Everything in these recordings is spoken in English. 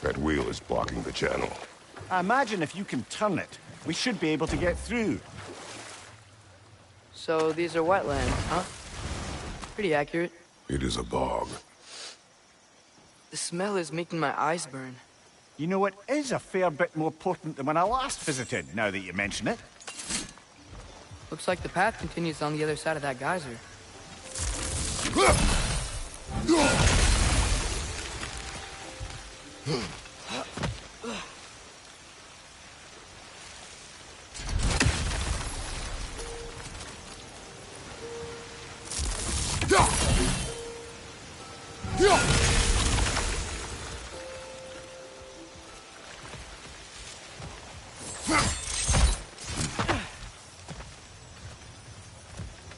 That wheel is blocking the channel. I imagine if you can turn it, we should be able to get through. So these are wetlands, huh? Pretty accurate. It is a bog. The smell is making my eyes burn. You know, it is a fair bit more potent than when I last visited, now that you mention it. Looks like the path continues on the other side of that geyser.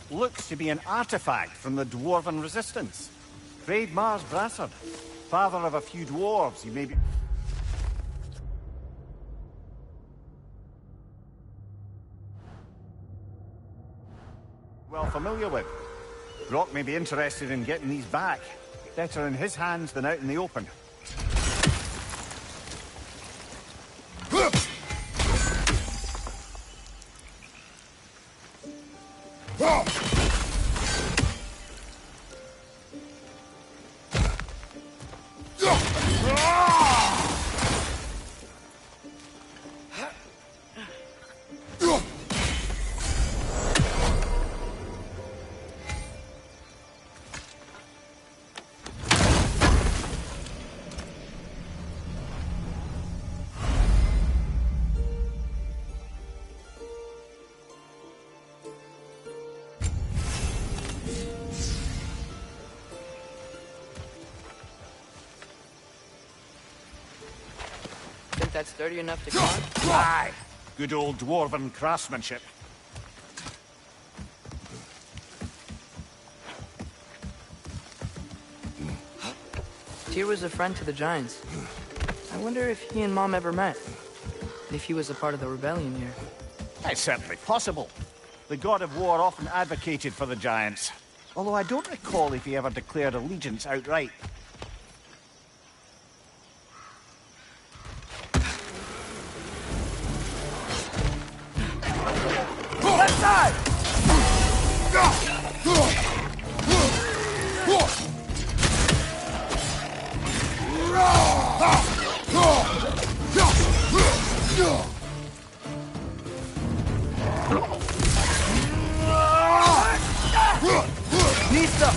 Looks to be an artifact from the Dwarven Resistance. Braid Mars Brassard, father of a few dwarves you may be... well familiar with. Brock may be interested in getting these back. Better in his hands than out in the open. Think that's sturdy enough to climb? Aye! Good old Dwarven craftsmanship. Tyr was a friend to the Giants. I wonder if he and Mom ever met. And if he was a part of the rebellion here. It's certainly possible. The god of war often advocated for the Giants. Although I don't recall if he ever declared allegiance outright. Left side! Nista!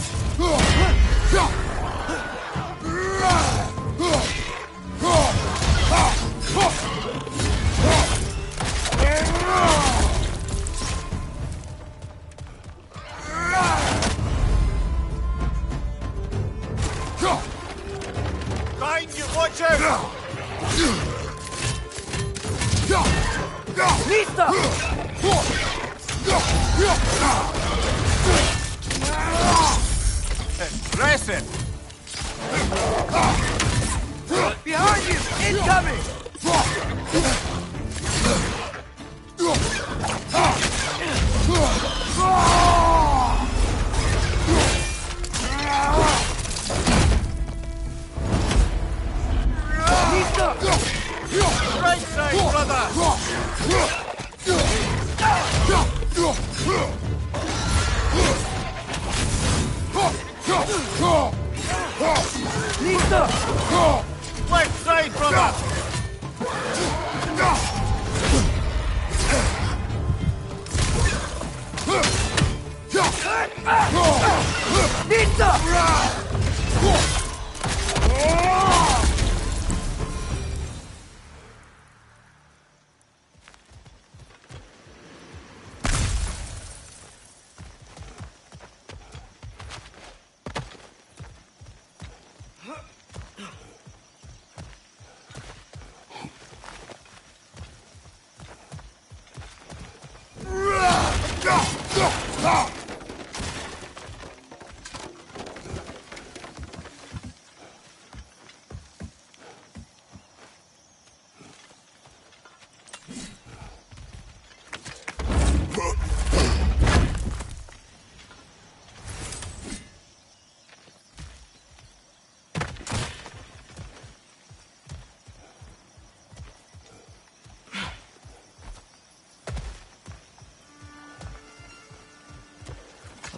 Behind you, watch out! Nista! Impressive! Behind you! Incoming! Right side, brother! Nista! Left side, brother! Nista!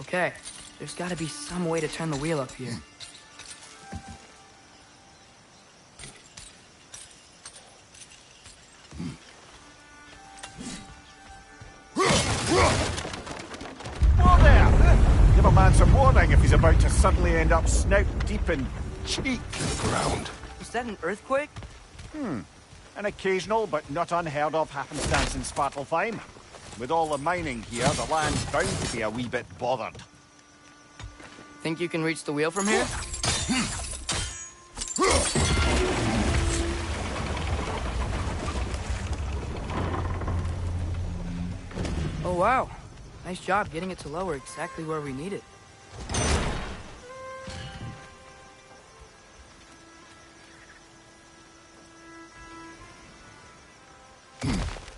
Okay, there's gotta be some way to turn the wheel up here. Whoa there! Give a man some warning if he's about to suddenly end up snout deep in cheek. Ground. Was that an earthquake? An occasional but not unheard of happenstance in Svartalfheim. With all the mining here, the land's bound to be a wee bit bothered. Think you can reach the wheel from here? Oh wow, nice job getting it to lower exactly where we need it.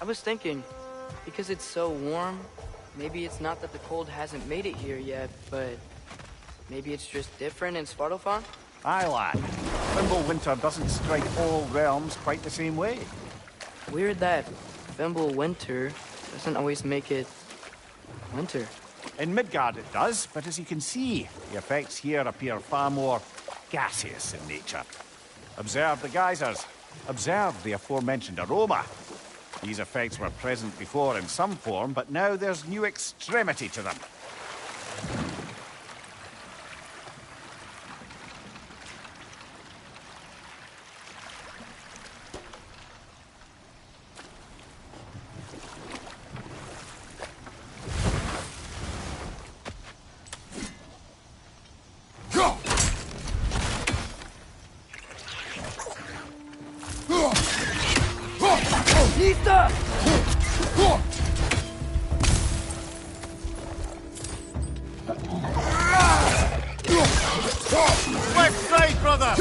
I was thinking, because it's so warm, maybe it's not that the cold hasn't made it here yet, but maybe it's just different in Svartalfheim? Aye, lad. Winter doesn't strike all realms quite the same way. Weird that Winter doesn't always make it winter. In Midgard it does, but as you can see, the effects here appear far more gaseous in nature. Observe the geysers. Observe the aforementioned aroma. These effects were present before in some form, but now there's new extremity to them. Left side, brother!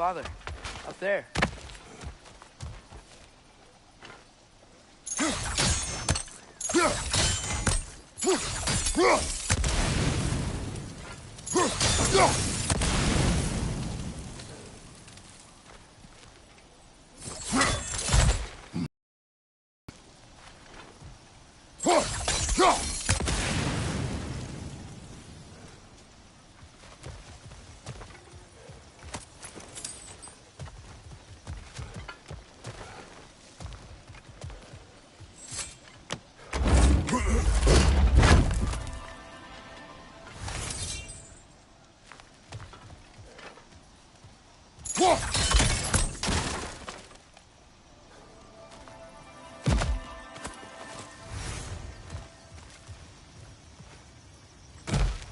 Father, up there.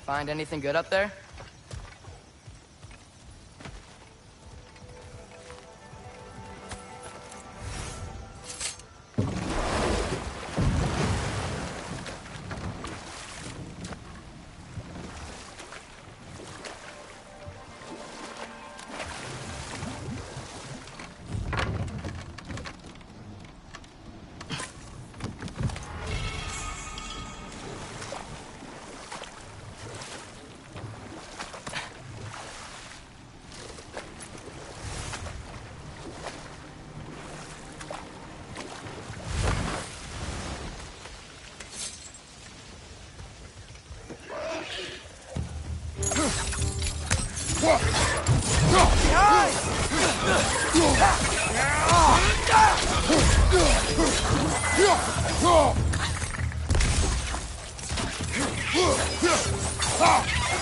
Find anything good up there?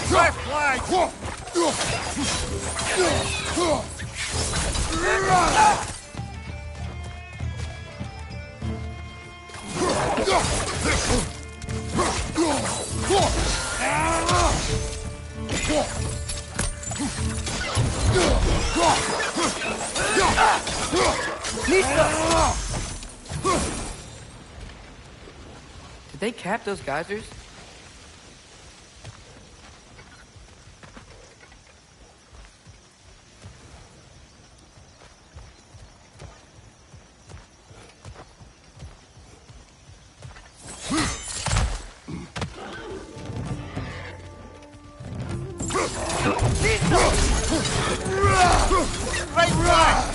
Left flag! Did they cap those geysers? Right flag!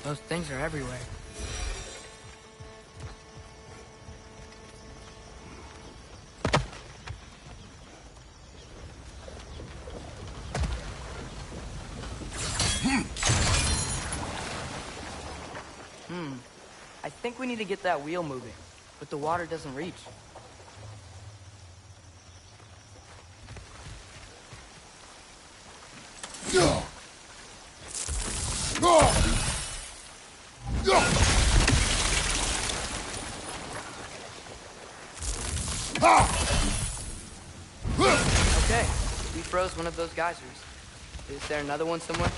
Those things are everywhere. I think we need to get that wheel moving, but the water doesn't reach. Okay, we froze one of those geysers. Is there another one somewhere?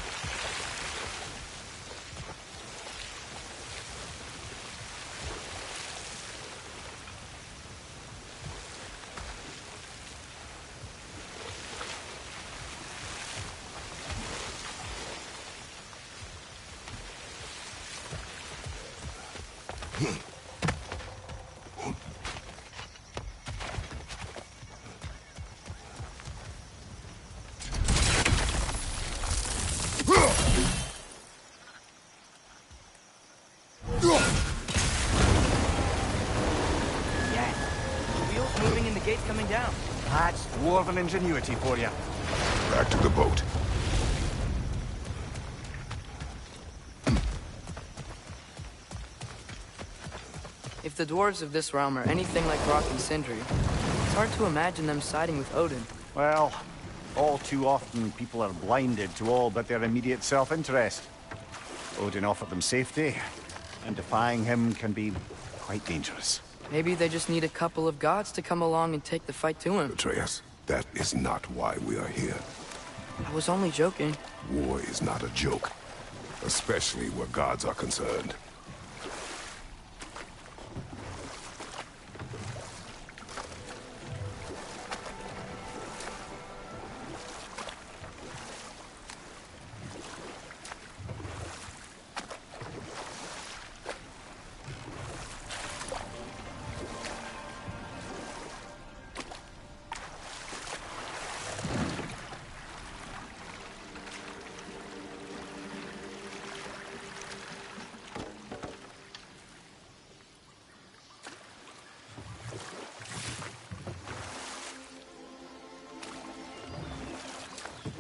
Coming down. That's dwarven ingenuity for you. Back to the boat. If the dwarves of this realm are anything like Rock and Sindri, it's hard to imagine them siding with Odin. Well, all too often people are blinded to all but their immediate self-interest. Odin offered them safety, and defying him can be quite dangerous. Maybe they just need a couple of gods to come along and take the fight to him. Atreus, that is not why we are here. I was only joking. War is not a joke, especially where gods are concerned.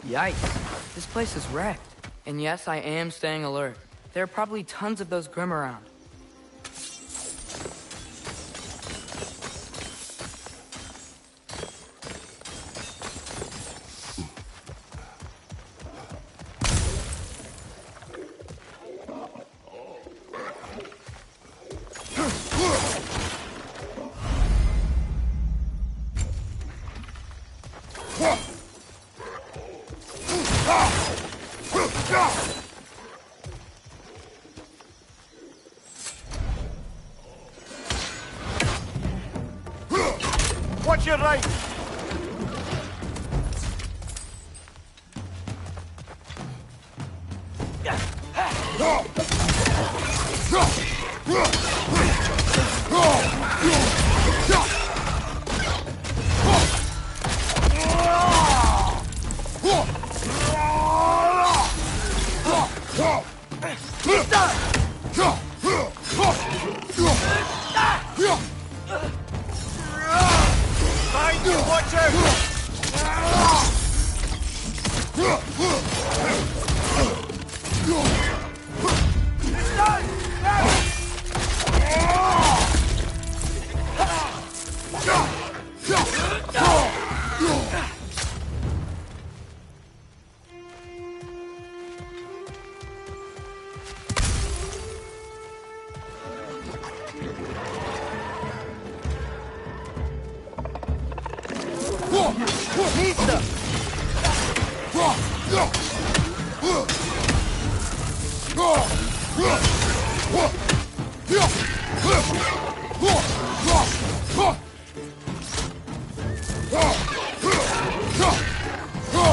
Yikes. This place is wrecked. And yes, I am staying alert. There are probably tons of those Grim around. Watch your right! Watch out!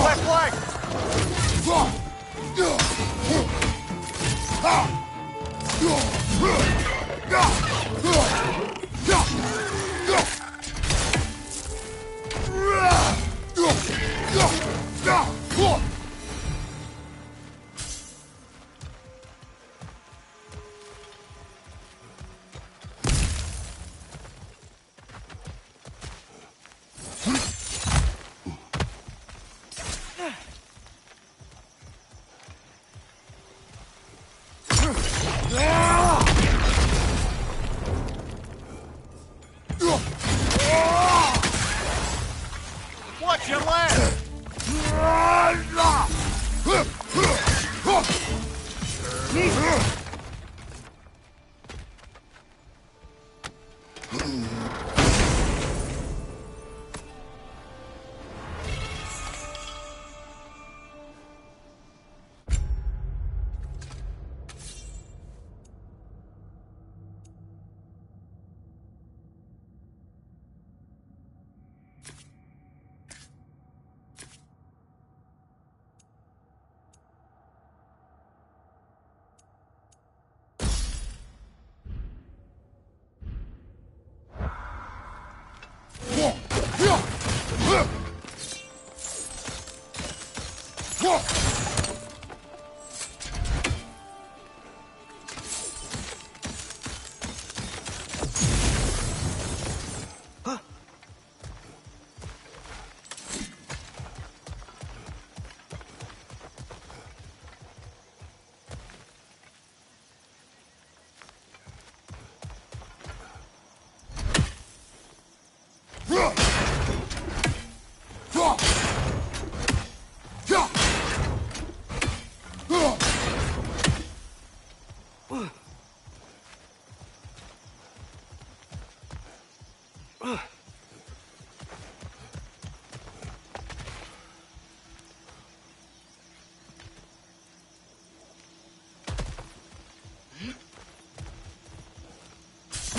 Left leg! Watch your left!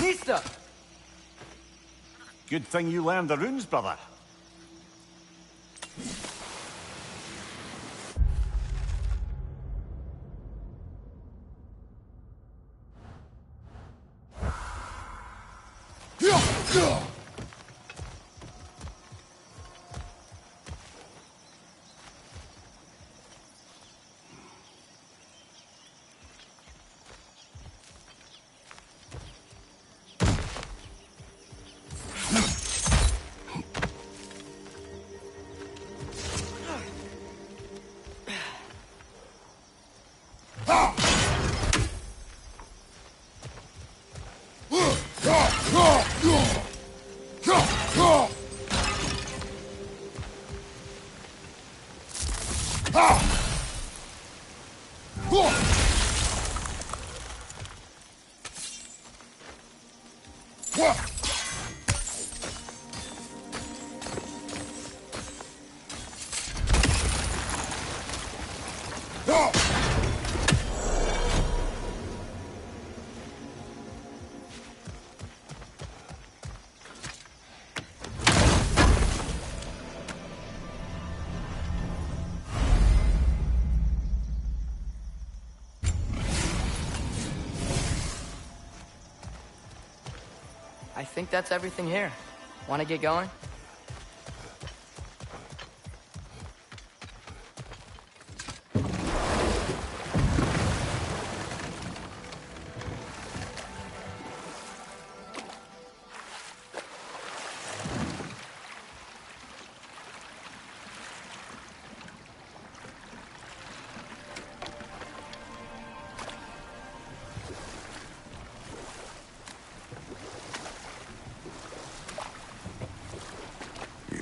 Nista! Good thing you learned the runes, brother. I think that's everything here. Want to get going?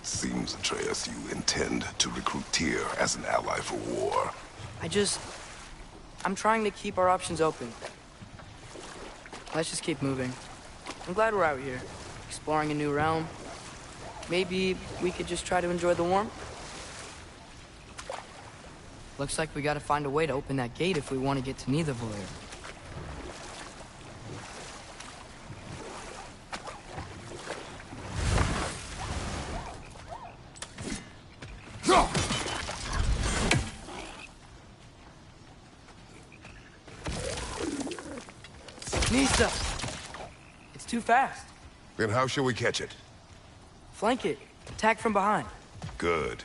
It seems, Atreus, you intend to recruit Tyr as an ally for war. I'm trying to keep our options open. Let's just keep moving. I'm glad we're out here, exploring a new realm. Maybe we could just try to enjoy the warmth? Looks like we gotta find a way to open that gate if we want to get to Nidavellir. Nista! It's too fast. Then how shall we catch it? Flank it. Attack from behind. Good.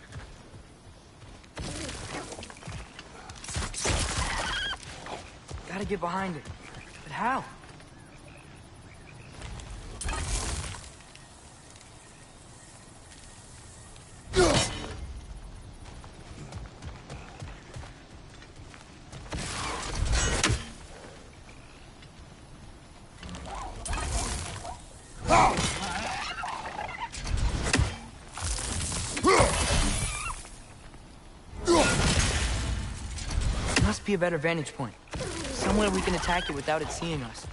Gotta get behind it. But how? Must be a better vantage point. Somewhere we can attack it without it seeing us.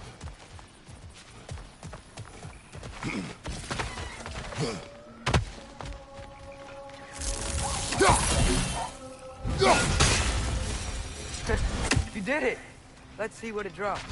You did it! Let's see what it drops.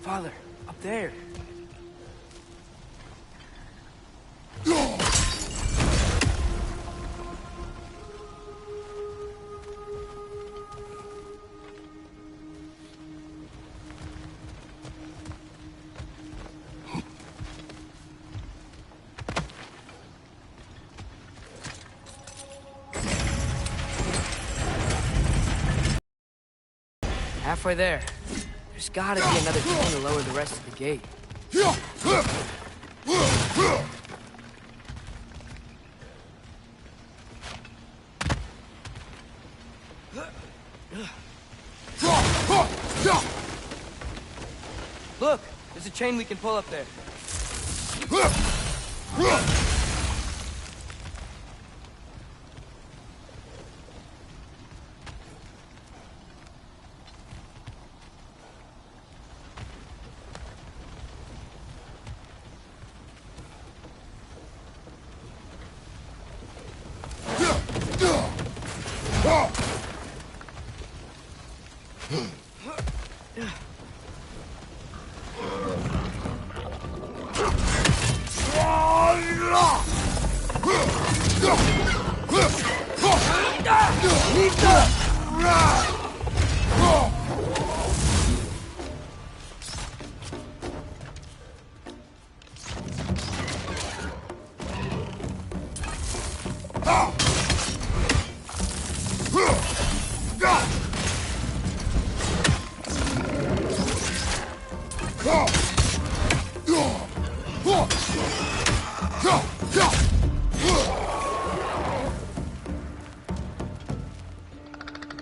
Father, up there. Halfway there. There's gotta be another chain to lower the rest of the gate. Look! There's a chain we can pull up there.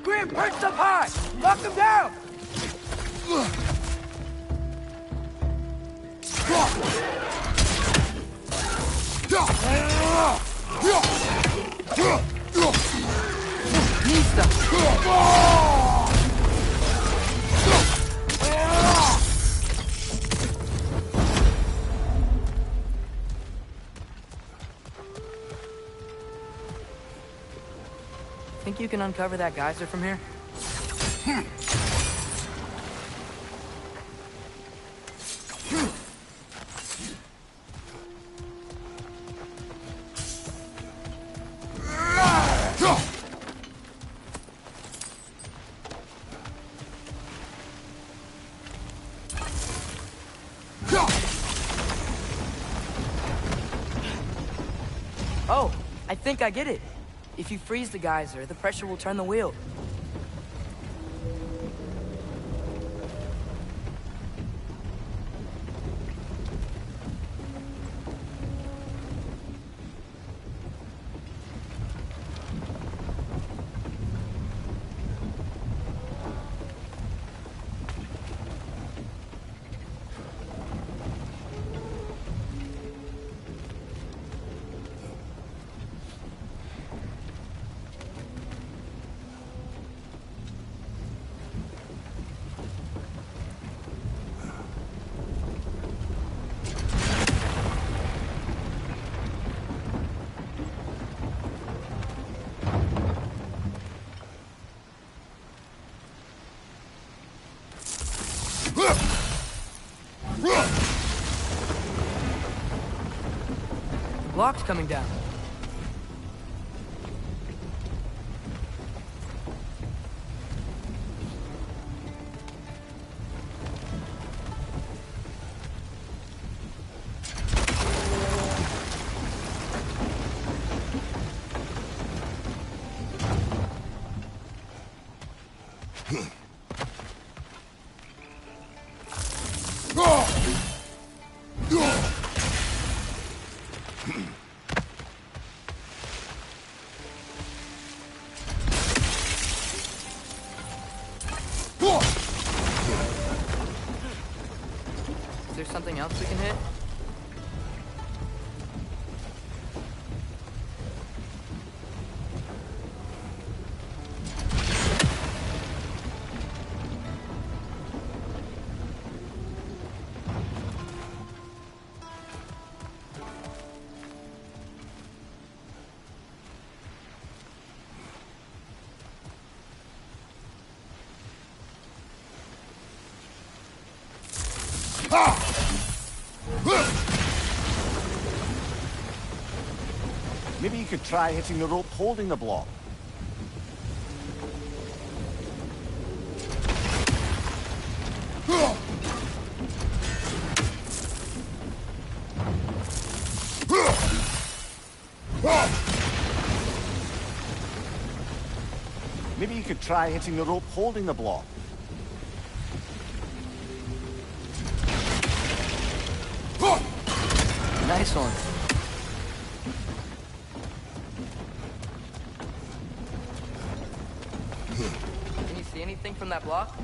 Grim, perched up high! Knock them down! think you can uncover that geyser from here? Oh, I think I get it. If you freeze the geyser, the pressure will turn the wheel. Block's coming down. Is there something else we can hit? Maybe you could try hitting the rope holding the block. Maybe you could try hitting the rope holding the block. Nice one. Can you see anything from that block?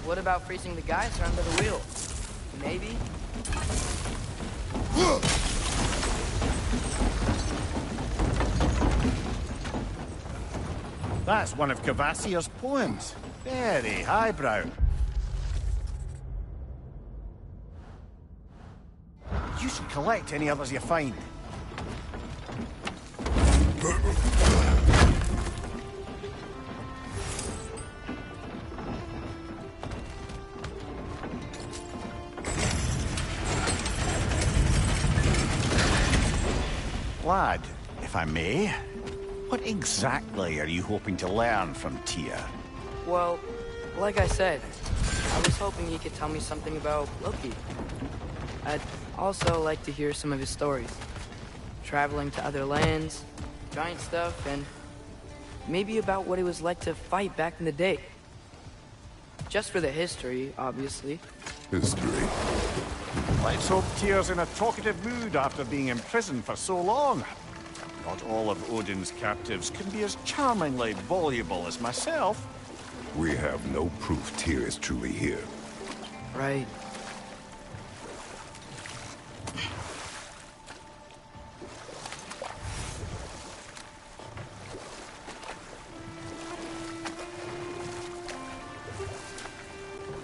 What about freezing the geyser under the wheel? Maybe? That's one of Cavassier's poems. Very highbrow. You should collect any others you find. Lad, if I may, what exactly are you hoping to learn from Tyr? Well, like I said, I was hoping he could tell me something about Loki. I'd also like to hear some of his stories. Traveling to other lands, giant stuff, and maybe about what it was like to fight back in the day. Just for the history, obviously. History. Let's hope Tyr's in a talkative mood after being imprisoned for so long. Not all of Odin's captives can be as charmingly voluble as myself. We have no proof Tyr is truly here. Right.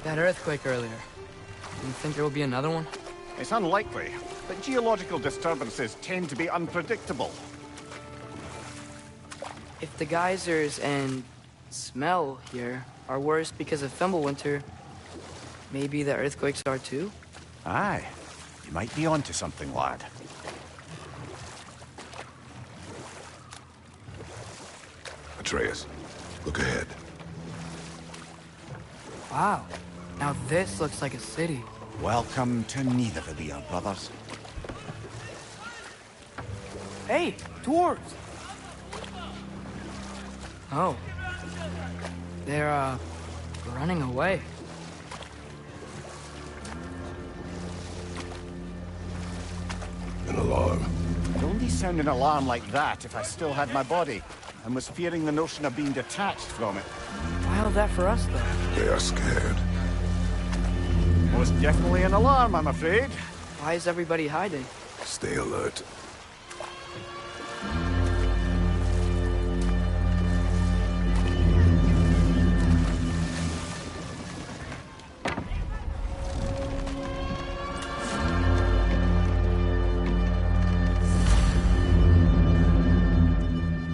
That earthquake earlier. You think there will be another one? It's unlikely, but geological disturbances tend to be unpredictable. If the geysers and smell here are worse because of Fimbulwinter, maybe the earthquakes are too? Aye. You might be onto something, lad. Atreus, look ahead. Wow. Now this looks like a city. Welcome to neither of the brothers. Hey, dwarves! Oh. They're, running away. An alarm. I'd only sound an alarm like that if I still had my body, and was fearing the notion of being detached from it. Wild that for us, though. They are scared. Most definitely an alarm, I'm afraid. Why is everybody hiding? Stay alert.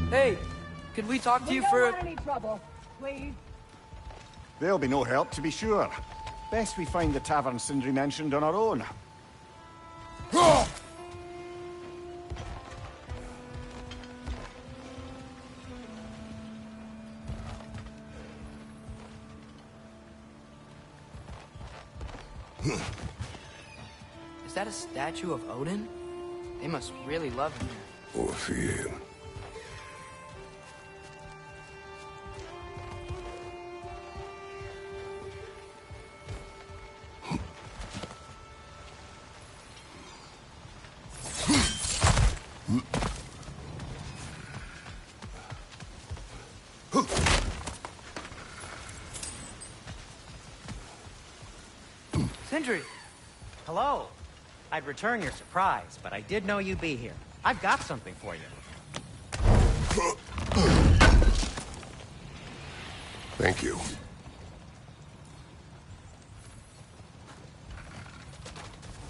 Hey, could we talk to you for... any trouble, please. There'll be no help, to be sure. Best we find the tavern Sindri mentioned on our own. Is that a statue of Odin? They must really love him here. Or fear him. Sindri! Hello. I'd return your surprise, but I did know you'd be here. I've got something for you. Thank you.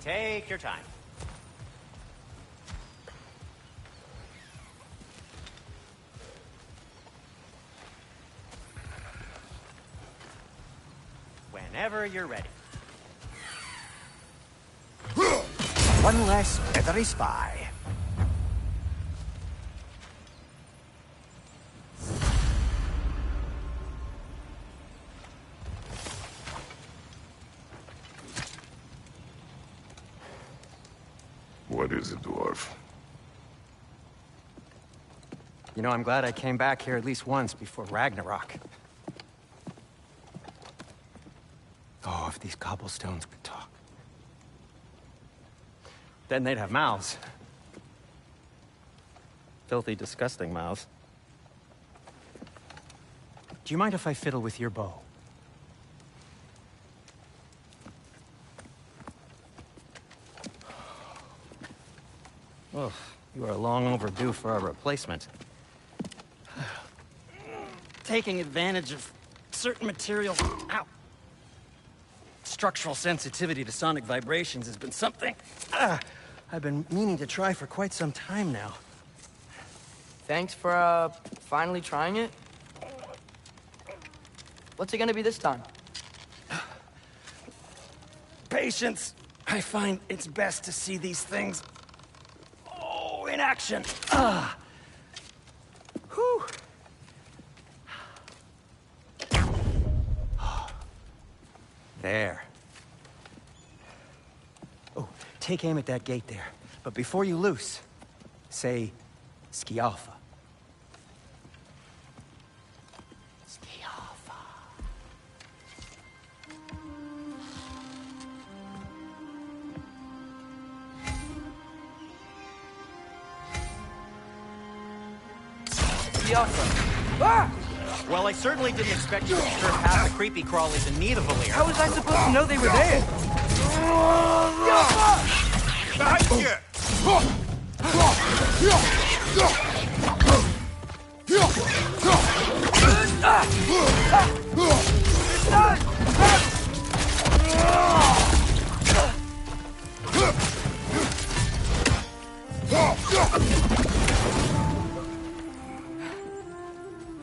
Take your time. Whenever you're ready. One less feathery spy. What is it, dwarf? You know, I'm glad I came back here at least once before Ragnarok. Oh, if these cobblestones could talk. Then they'd have mouths. Filthy, disgusting mouths. Do you mind if I fiddle with your bow? Oh, you are long overdue for a replacement. Taking advantage of certain materials. Ow! Structural sensitivity to sonic vibrations has been something I've been meaning to try for quite some time now. Thanks for, finally trying it. What's it gonna be this time? Patience. I find it's best to see these things, in action. Whew. There. Oh, take aim at that gate there. But before you loose, say, Skialfa. Skialfa. Biafra. Ah! Well, I certainly didn't expect you to disturb half the creepy crawlies in need of a lair. How was I supposed to know they were there? Behind you!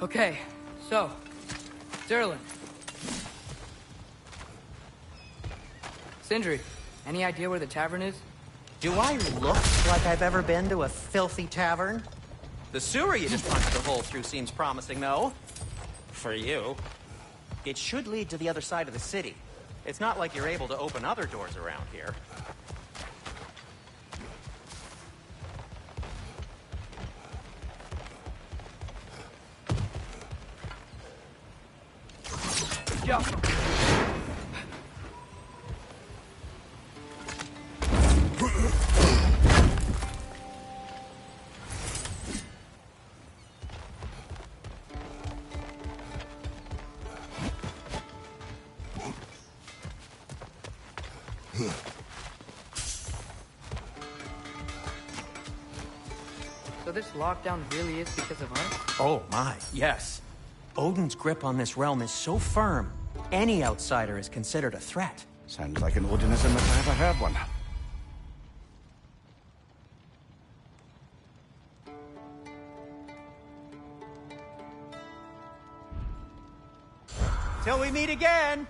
Okay, so, Sterling. Sindri, any idea where the tavern is? Do I look like I've ever been to a filthy tavern? The sewer you just punched a hole through seems promising, though. For you. It should lead to the other side of the city. It's not like you're able to open other doors around here. So this lockdown really is because of us? Oh my, yes. Odin's grip on this realm is so firm, any outsider is considered a threat. Sounds like an Odinism if I ever heard one. Till we meet again!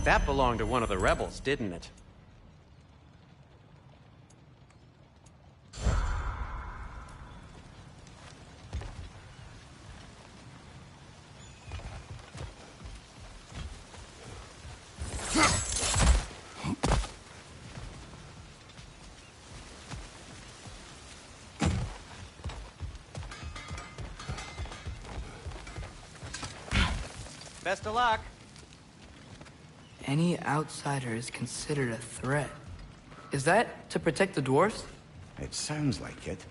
That belonged to one of the rebels, didn't it? Best of luck. Any outsider is considered a threat. Is that to protect the dwarves? It sounds like it.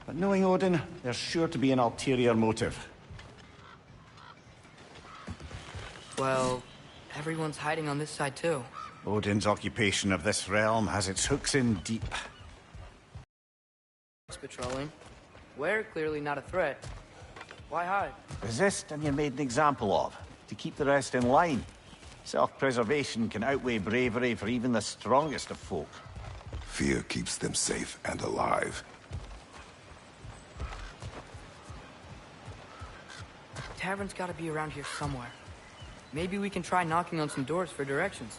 But knowing Odin, there's sure to be an ulterior motive. Well, everyone's hiding on this side too. Odin's occupation of this realm has its hooks in deep. Patrolling. We're clearly not a threat. Why hide? Resist and you're made an example of, to keep the rest in line. Self-preservation can outweigh bravery for even the strongest of folk. Fear keeps them safe and alive. Tavern's gotta be around here somewhere. Maybe we can try knocking on some doors for directions.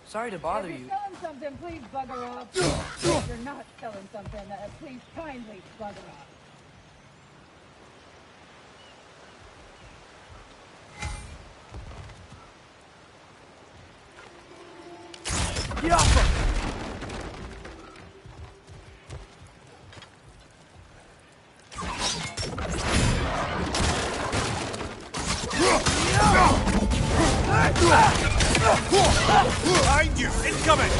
Sorry to bother If you. you're selling something, please bugger off. If you're not selling something, please kindly bugger off. Behind you! Incoming!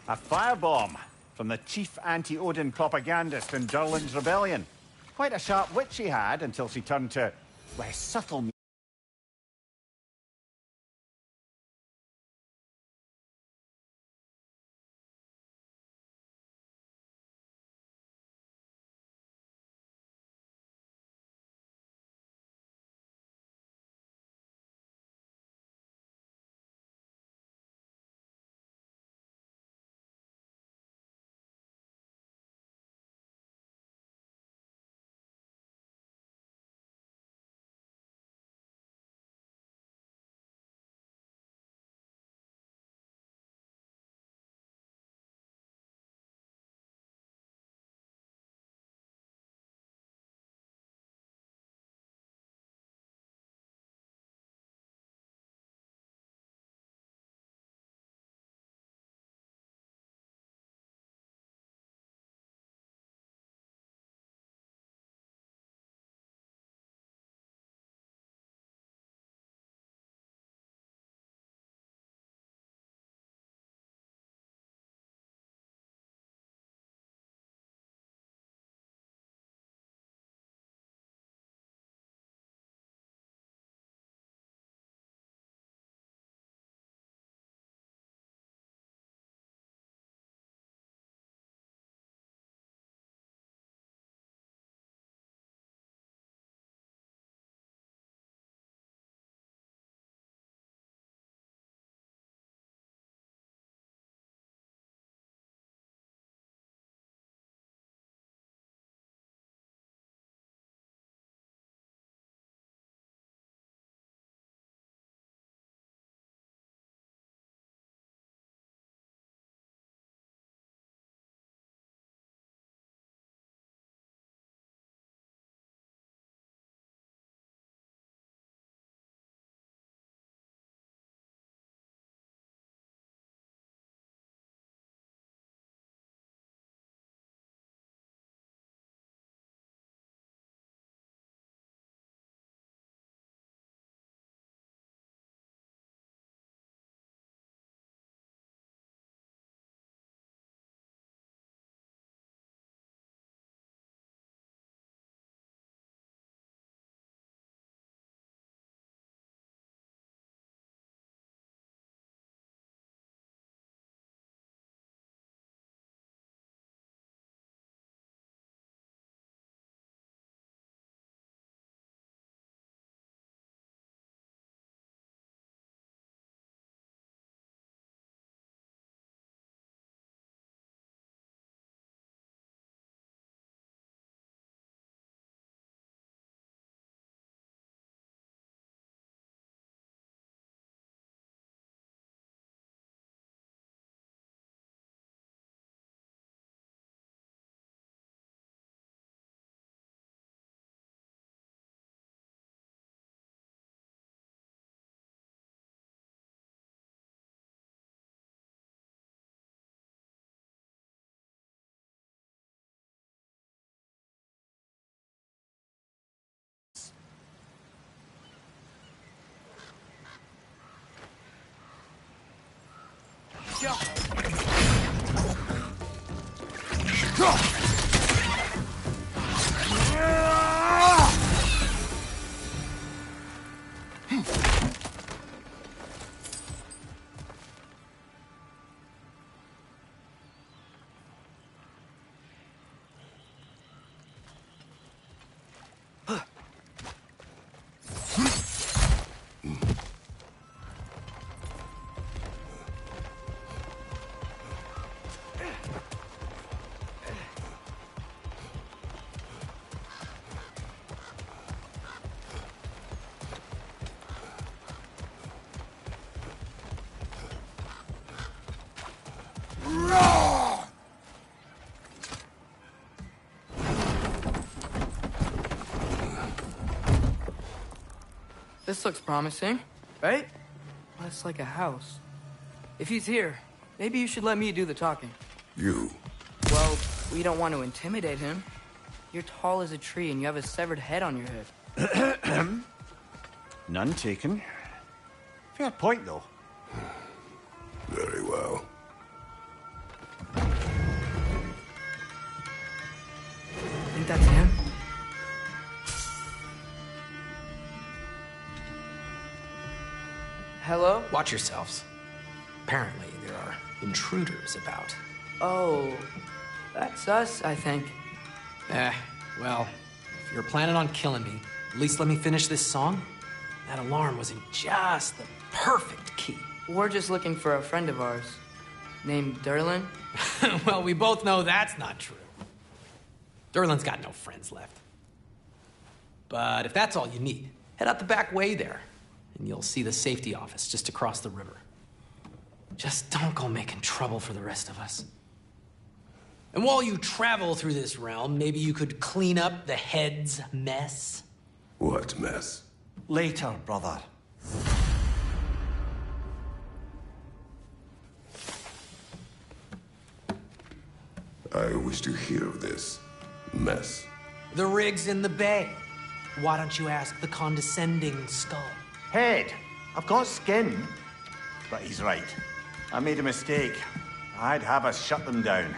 A firebomb from the chief anti-Odin propagandist in Durlin's rebellion. Quite a sharp wit she had until she turned to less subtle. This looks promising, right? Well, it's like a house. If he's here, maybe you should let me do the talking. You? Well, we don't want to intimidate him. You're tall as a tree and you have a severed head on your head. None taken. Fair point, though. Very well. Hello? Watch yourselves. Apparently, there are intruders about. Oh, that's us, I think. Well, if you're planning on killing me, at least let me finish this song. That alarm was in just the perfect key. We're just looking for a friend of ours, named Derlin. Well, we both know that's not true. Derlin's got no friends left. But if that's all you need, head out the back way there, and you'll see the safety office just across the river. Just don't go making trouble for the rest of us. And while you travel through this realm, maybe you could clean up the head's mess? What mess? Later, brother. I wish to hear of this mess. The rig's in the bay. Why don't you ask the condescending skull? Head, I've got skin. But he's right. I made a mistake. I'd have us shut them down.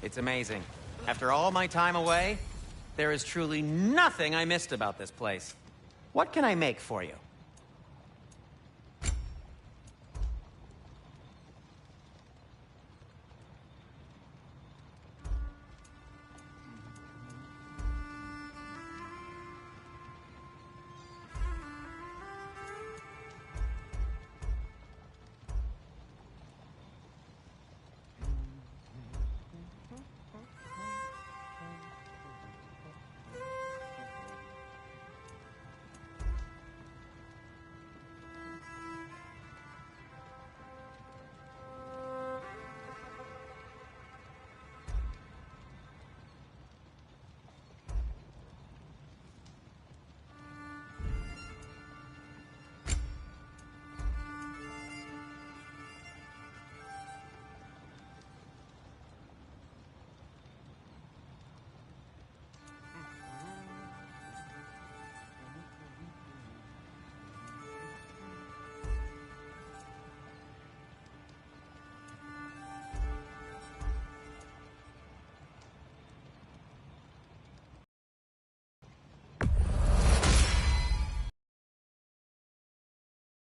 It's amazing. After all my time away, there is truly nothing I missed about this place. What can I make for you?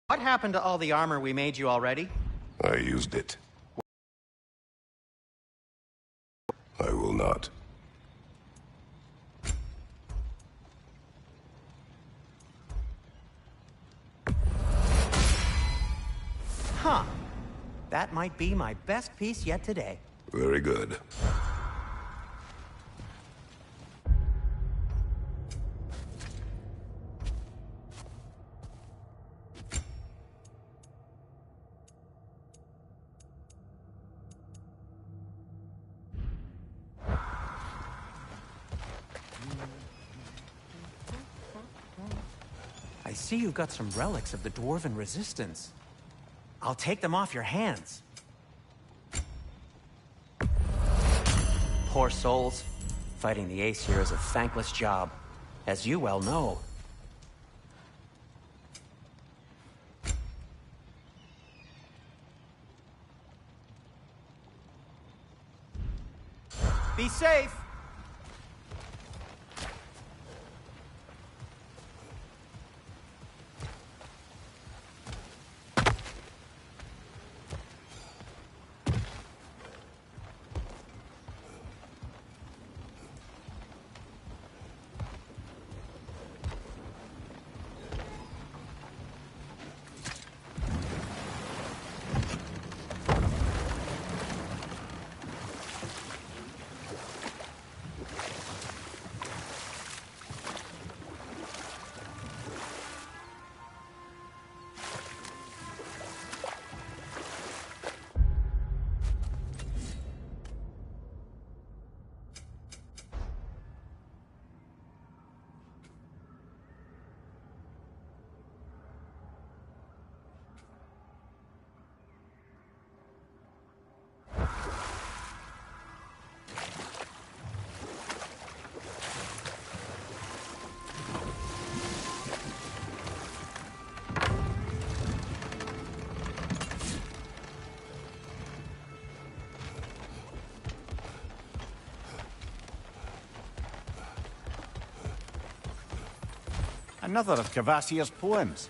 What happened to all the armor we made you already? I used it. I will not. Huh. That might be my best piece yet today. Very good. see you've got some relics of the Dwarven resistance. I'll take them off your hands. Poor souls. Fighting the Aesir is a thankless job, as you well know. Be safe! Another of Kvasir's poems.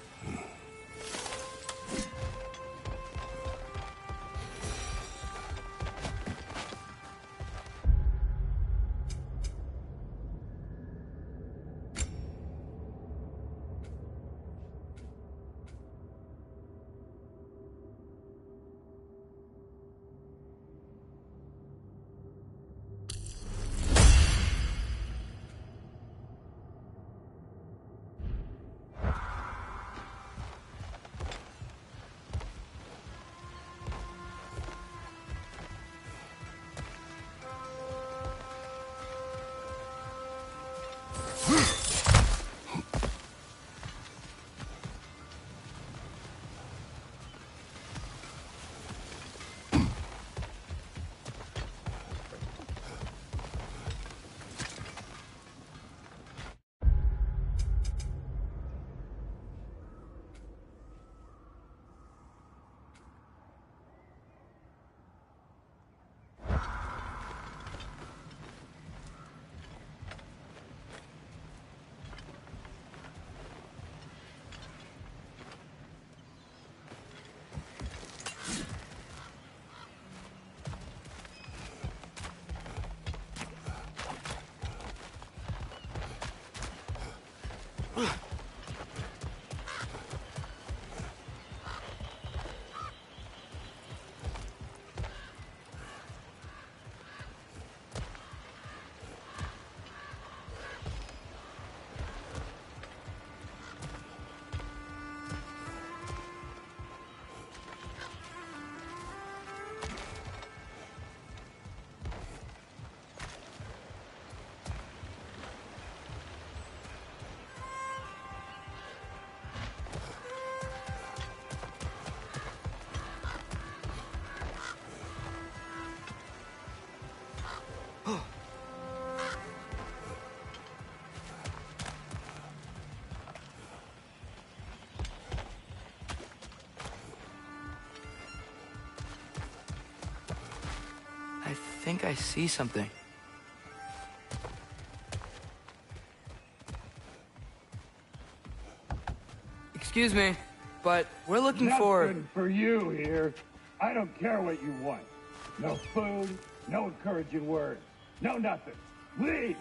I think I see something. Excuse me, but we're looking for... Nothing for you here. I don't care what you want. No food, no encouraging words, no nothing. Leave!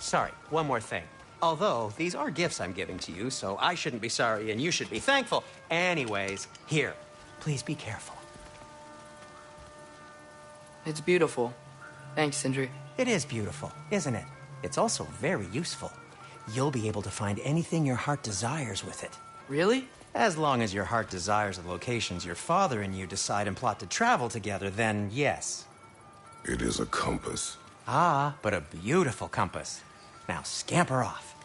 sorry, one more thing. Although, these are gifts I'm giving to you, so I shouldn't be sorry and you should be thankful. Anyways, here, please be careful. It's beautiful. Thanks, Sindri. It is beautiful, isn't it? It's also very useful. You'll be able to find anything your heart desires with it. Really? As long as your heart desires the locations your father and you decide and plot to travel together, then yes. It is a compass. Ah, but a beautiful compass. Now scamper off.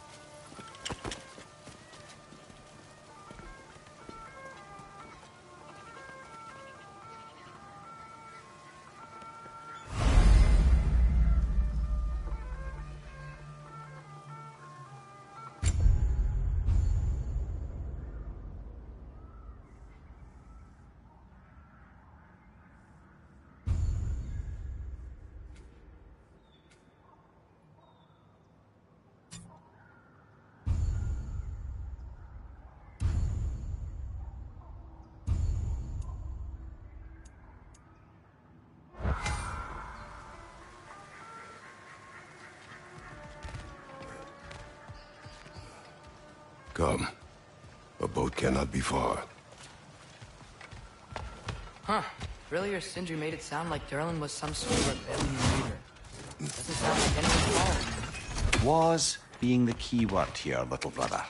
Come. A boat cannot be far. Huh. Earlier, Sindri made it sound like Durlin was some sort of rebellion leader. Doesn't sound like anyone following him. Was being the key word here, little brother.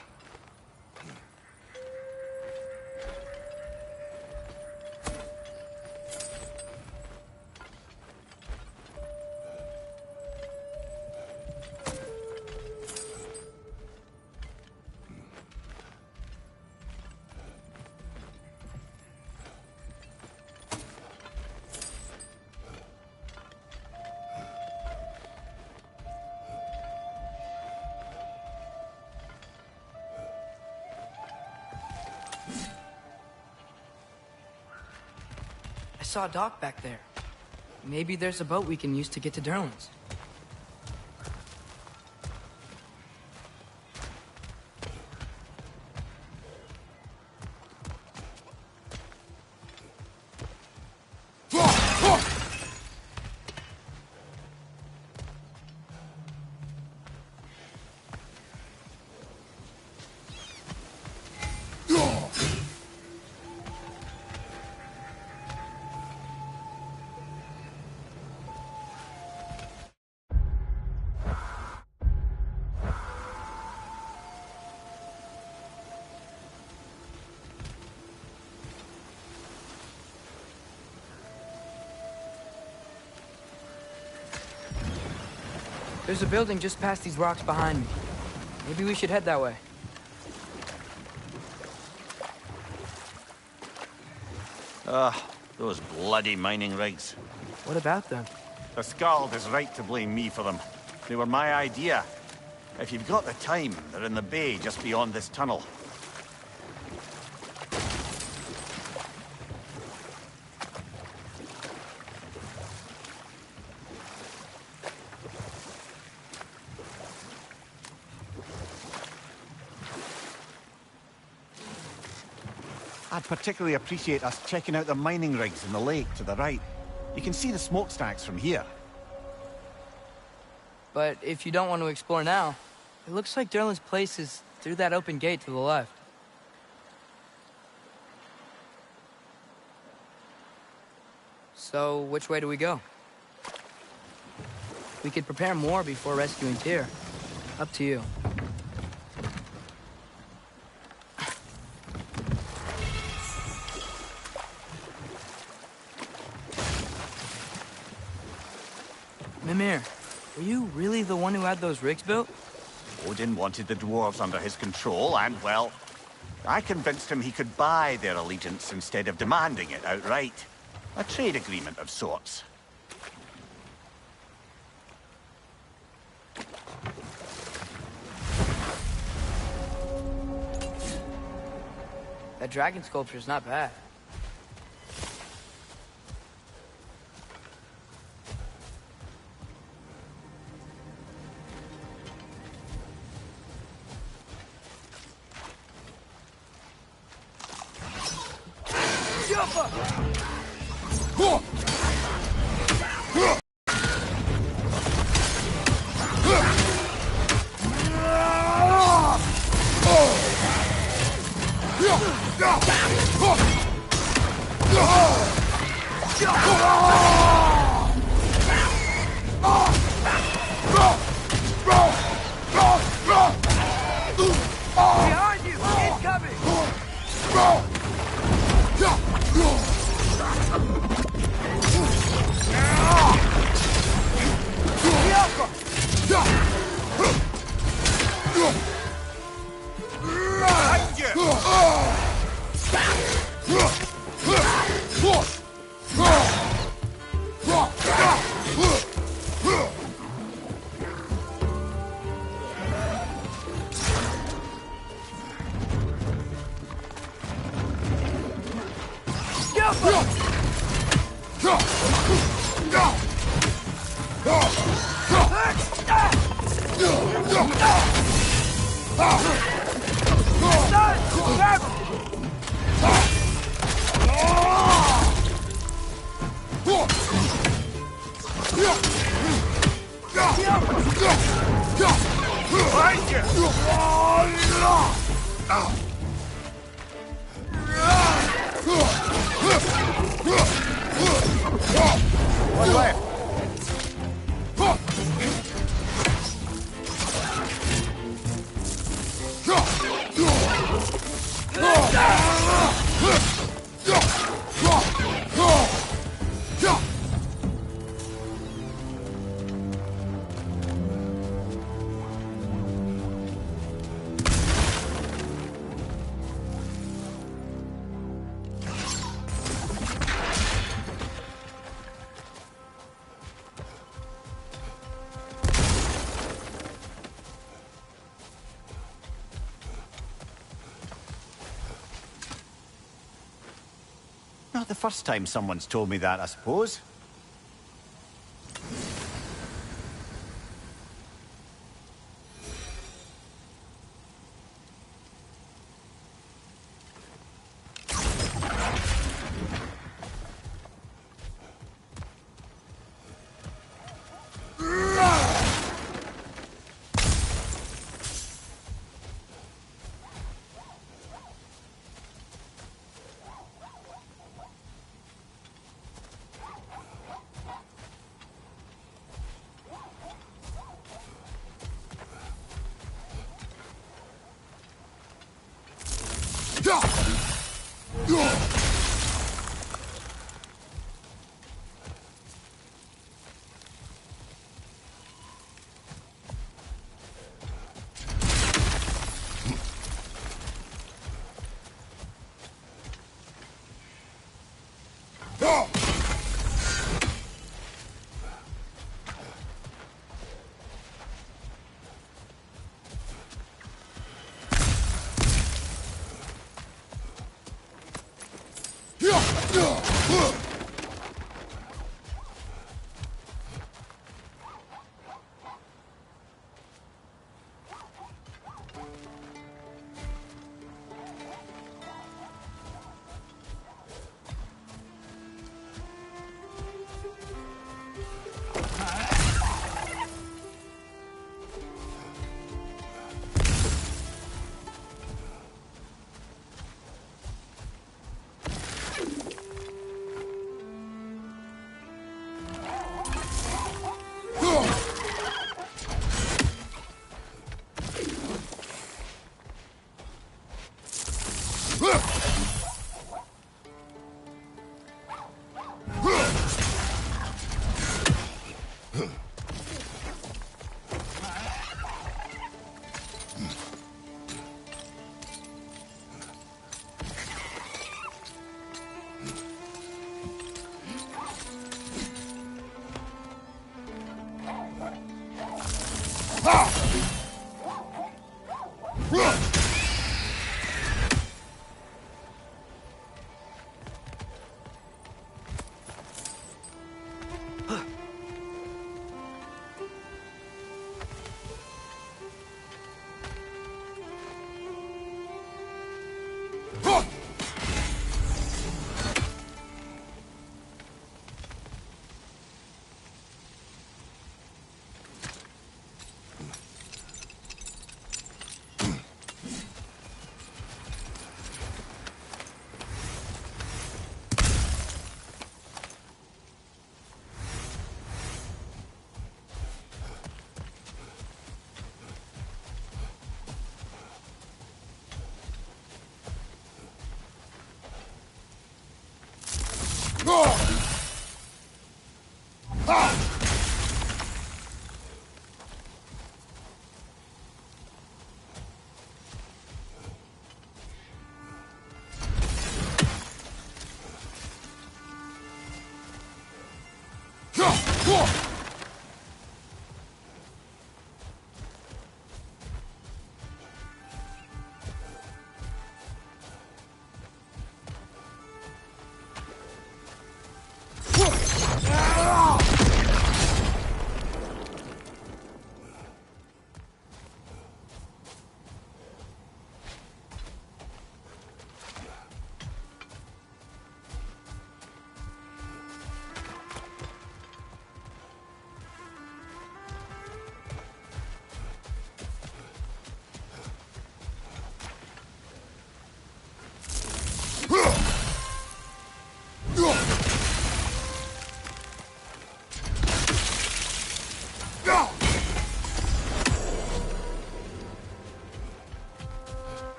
I saw a dock back there. Maybe there's a boat we can use to get to Durlin's. There's a building just past these rocks behind me. Maybe we should head that way. Those bloody mining rigs. What about them? The Skald is right to blame me for them. They were my idea. If you've got the time, they're in the bay just beyond this tunnel. I'd particularly appreciate us checking out the mining rigs in the lake to the right. You can see the smokestacks from here. But if you don't want to explore now, it looks like Durlin's place is through that open gate to the left. So, which way do we go? We could prepare more before rescuing Tyr. Up to you. Mimir, were you really the one who had those rigs built? Odin wanted the dwarves under his control, and, well, I convinced him he could buy their allegiance instead of demanding it outright. A trade agreement of sorts. That dragon sculpture's not bad. Behind you! Incoming! What's left? Not the first time someone's told me that, I suppose.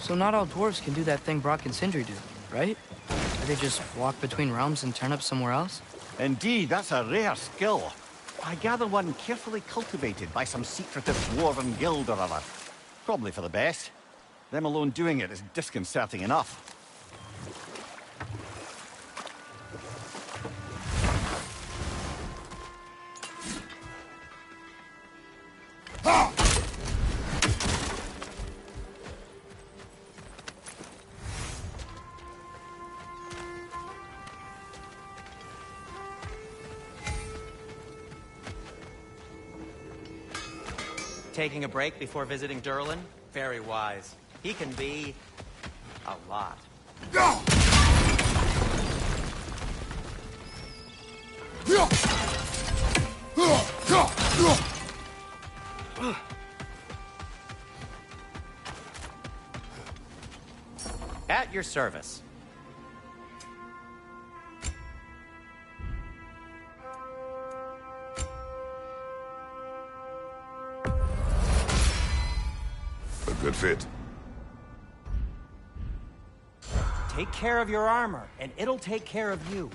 So not all dwarves can do that thing Brock and Sindri do, right? Or they just walk between realms and turn up somewhere else? Indeed, that's a rare skill. I gather one carefully cultivated by some secretive dwarven guild or other. Probably for the best. Them alone doing it is disconcerting enough. Taking a break before visiting Durlin? Very wise. He can be... a lot. At your service. A good fit. Take care of your armor, and it'll take care of you.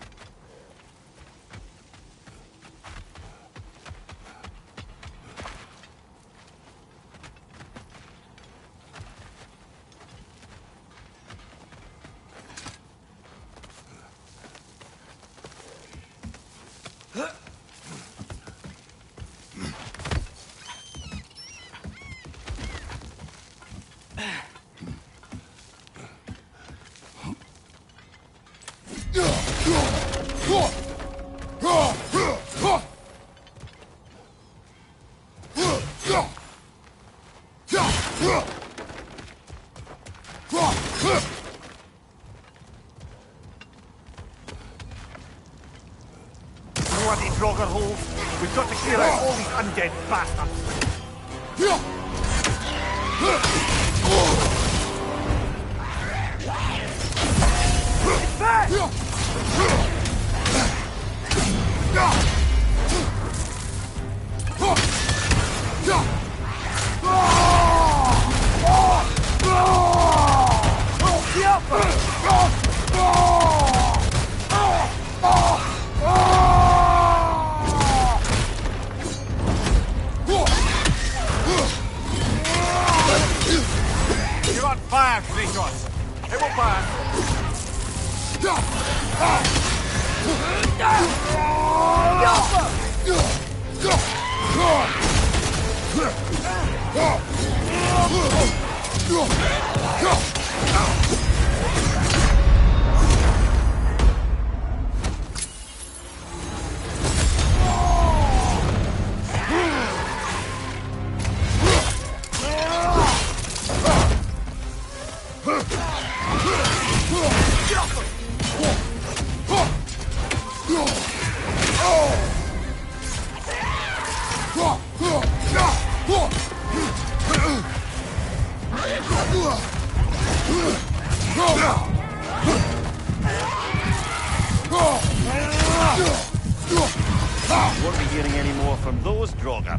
Bloody Draugr hole. We've got to clear out all these undead bastards. It's back! You're on fire, Kratos. It will pass. Won't be hearing any more from those Draugr.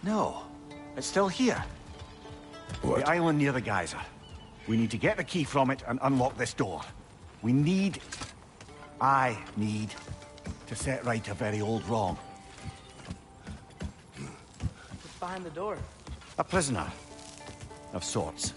No, it's still here. What? The island near the geyser. We need to get the key from it and unlock this door. I need to set right a very old wrong. What's behind the door? A prisoner. Of sorts.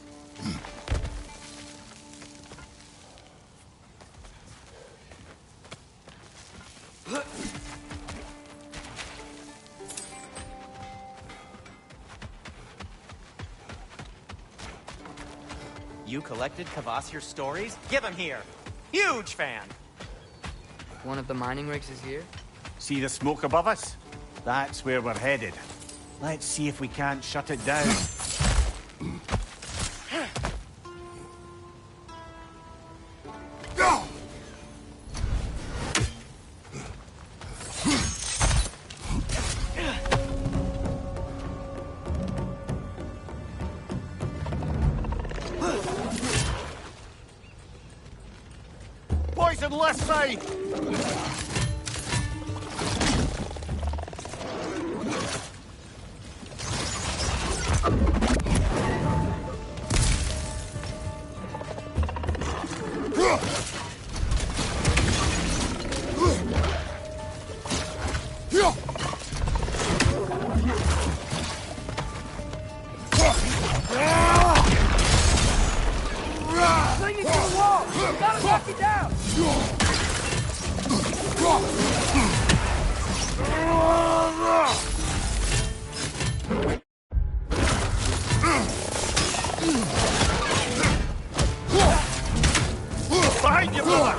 You collected Kvasir's stories? Give him here. Huge fan. One of the mining rigs is here? See the smoke above us? That's where we're headed. Let's see if we can't shut it down. Poison left side! Clinging to the wall! Gotta knock it down! Behind you, brother!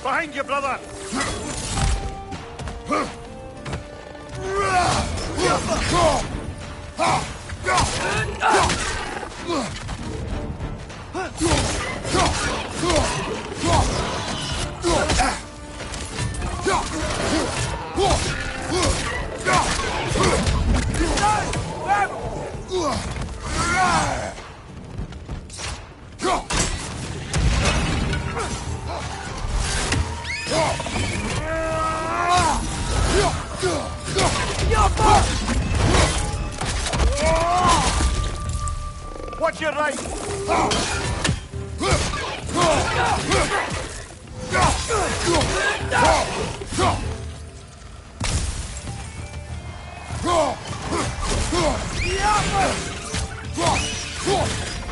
Behind you, brother! Watch your right!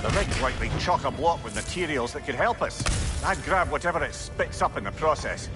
The rig's likely chock-a-block with materials that could help us. I'd grab whatever it spits up in the process.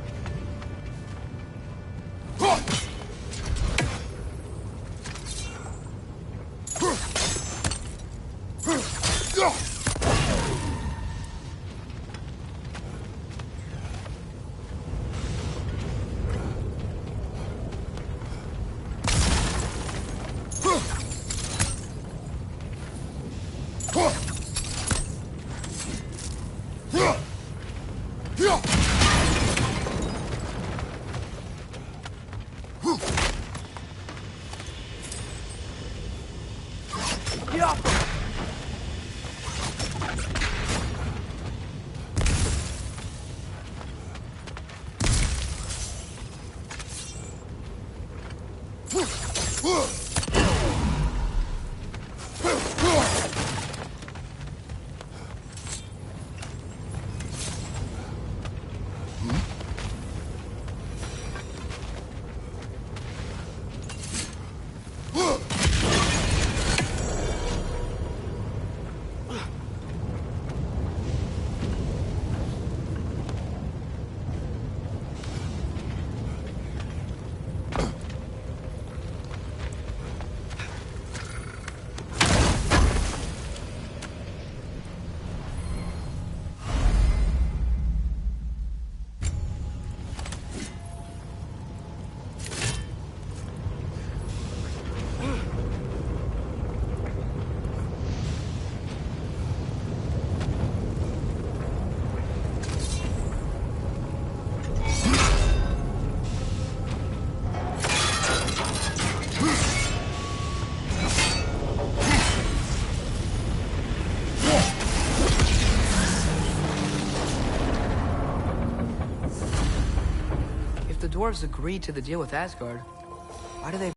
If the dwarves agreed to the deal with Asgard, why do they...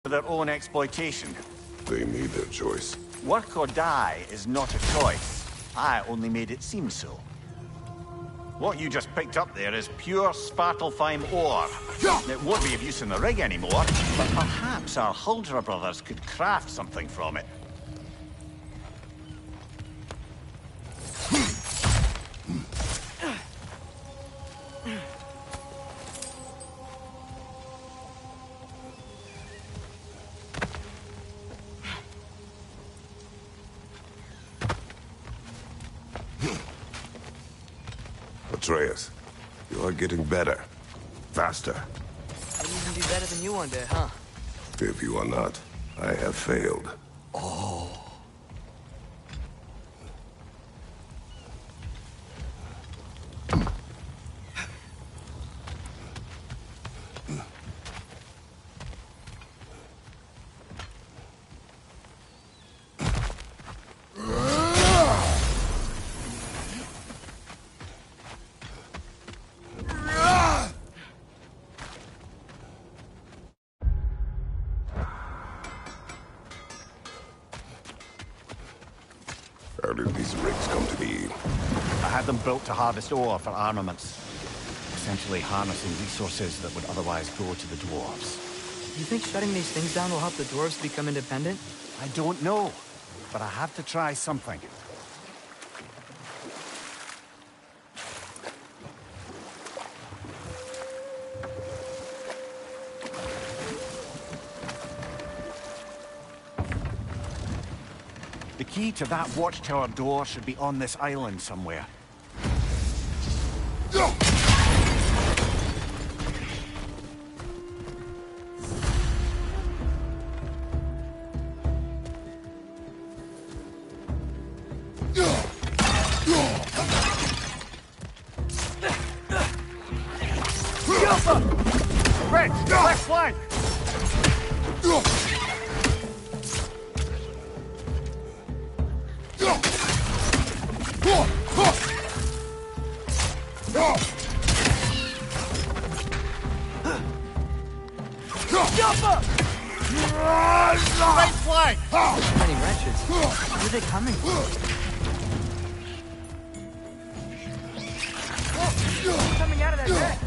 For their own exploitation. They made their choice. Work or die is not a choice. I only made it seem so. What you just picked up there is pure Svartalfheim ore. It won't be of use in the rig anymore, but perhaps our Huldra brothers could craft something from it. Atreus, you are getting better. Faster. I'd even be better than you one day, huh? If you are not, I have failed. How did these rigs come to be? I had them built to harvest ore for armaments. Essentially harnessing resources that would otherwise go to the dwarves. You think shutting these things down will help the dwarves become independent? I don't know, but I have to try something. The key to that watchtower door should be on this island somewhere. Red, left flank! Right flank! So many wrenches. Where are they coming from? Coming out of that net.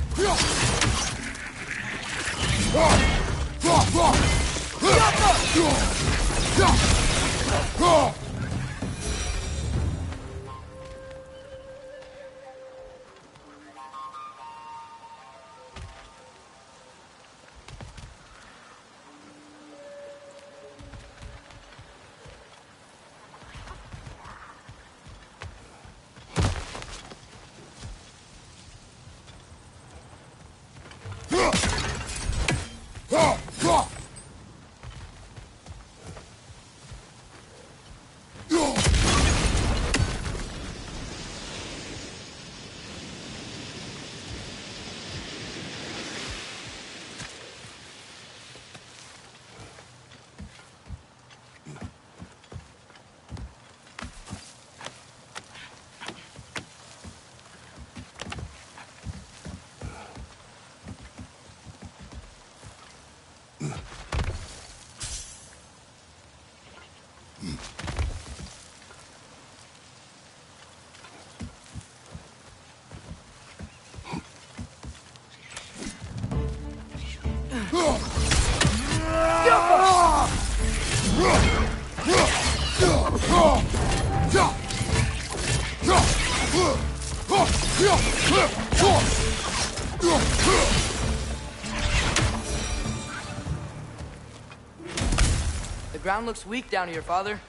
The ground looks weak down here, Father.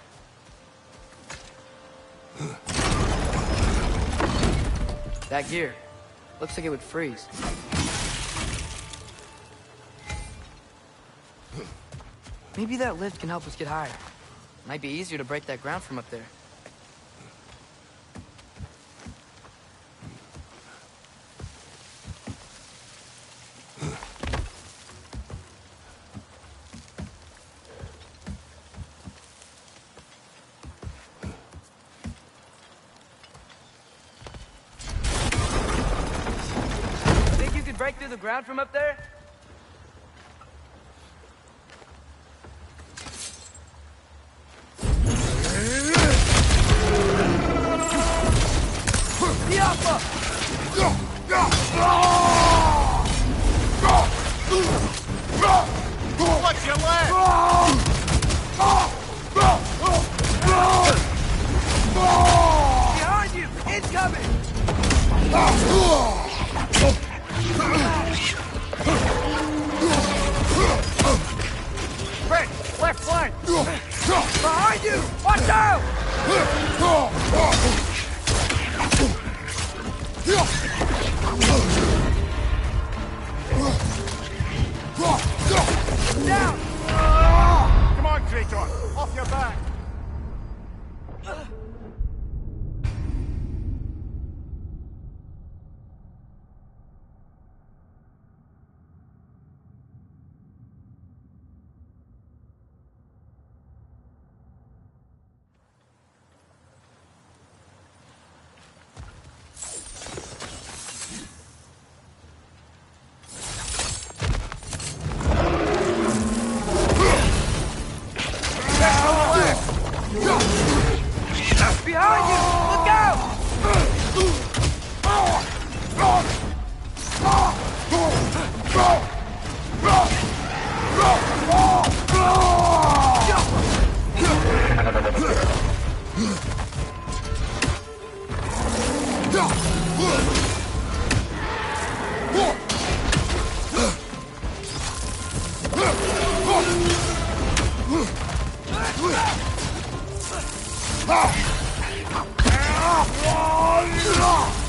That gear. Looks like it would freeze. Maybe that lift can help us get higher. Might be easier to break that ground from up there. Think right through the ground from up there? What's your leg? Behind you! Incoming! Red, left flank! Behind you! Watch out! Down! Come on, Traitor! Off your back! Behind you! Look out!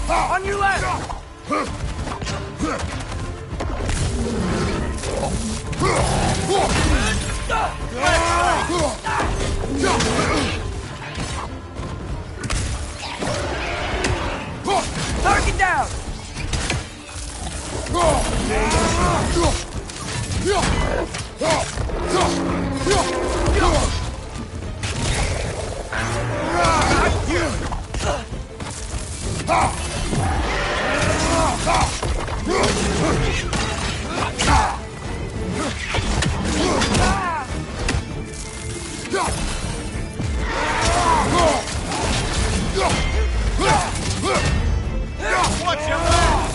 On your left! Target down! Watch your back!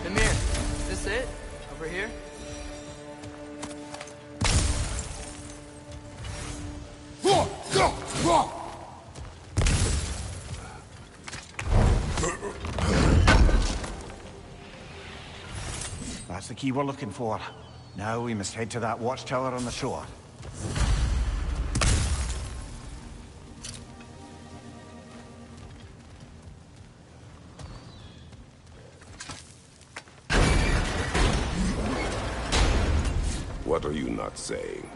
Amir, is this it? Over here? That's the key we're looking for. Now we must head to that watchtower on the shore. What are you not saying?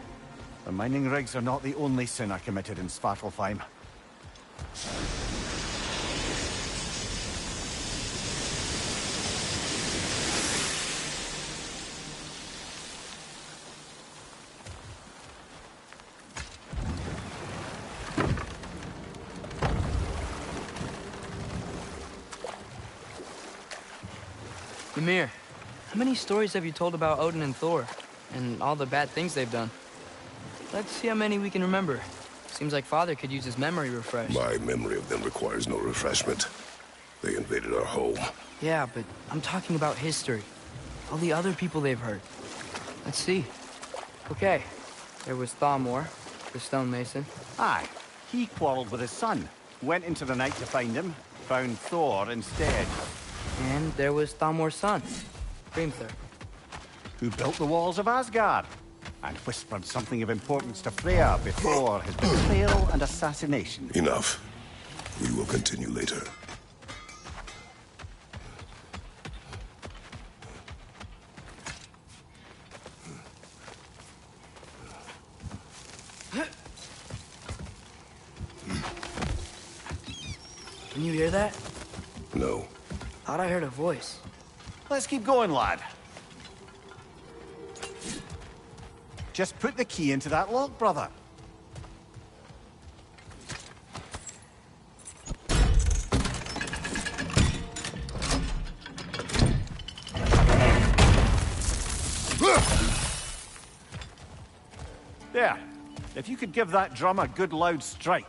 The mining rigs are not the only sin I committed in Svartalfheim. Ymir, how many stories have you told about Odin and Thor? And all the bad things they've done? Let's see how many we can remember. Seems like Father could use his memory refreshed. My memory of them requires no refreshment. They invaded our home. Yeah, but I'm talking about history. All the other people they've hurt. Let's see. Okay, there was Thamor, the stonemason. Aye, he quarreled with his son. Went into the night to find him, found Thor instead. And there was Thamor's son, Hrimthur. Who built the walls of Asgard and whispered something of importance to Freya before his betrayal and assassination. Enough. We will continue later. Can you hear that? No. Thought I heard a voice. Let's keep going, lad. Just put the key into that lock, brother. If you could give that drum a good loud strike.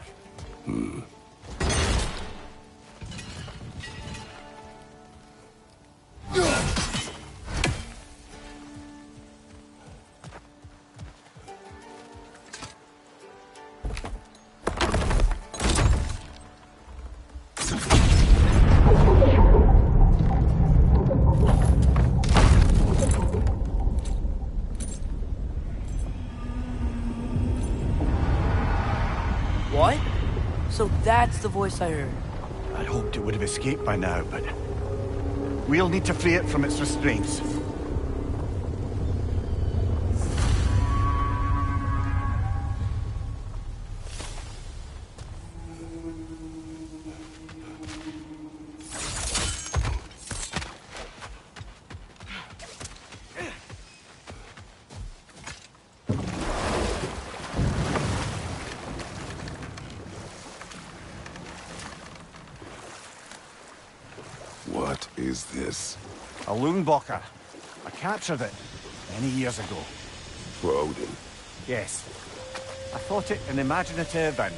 What? So that's the voice I heard. I hoped it would have escaped by now, but we'll need to free it from its restraints. What is this? A Loonbocker. I captured it many years ago. For Odin. Yes. I thought it an imaginative and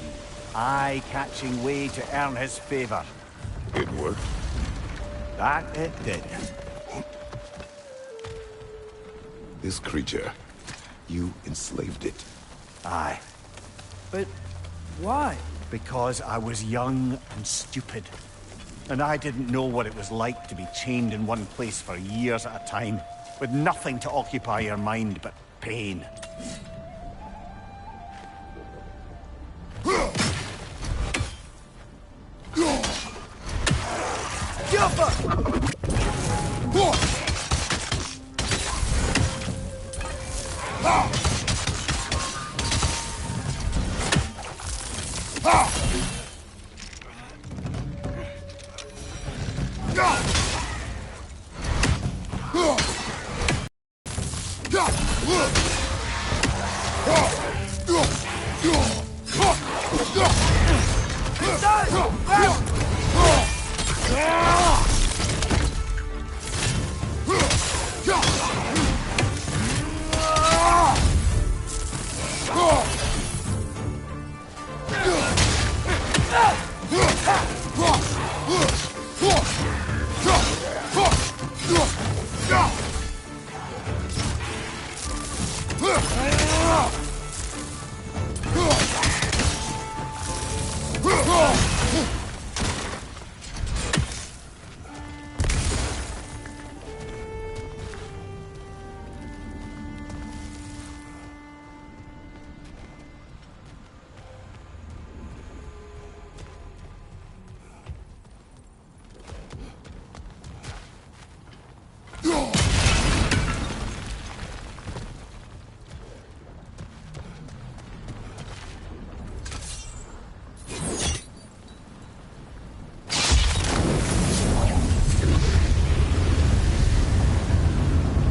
eye-catching way to earn his favor. It worked? That it did. This creature, you enslaved it. Aye. But why? Because I was young and stupid. And I didn't know what it was like to be chained in one place for years at a time, with nothing to occupy your mind but pain.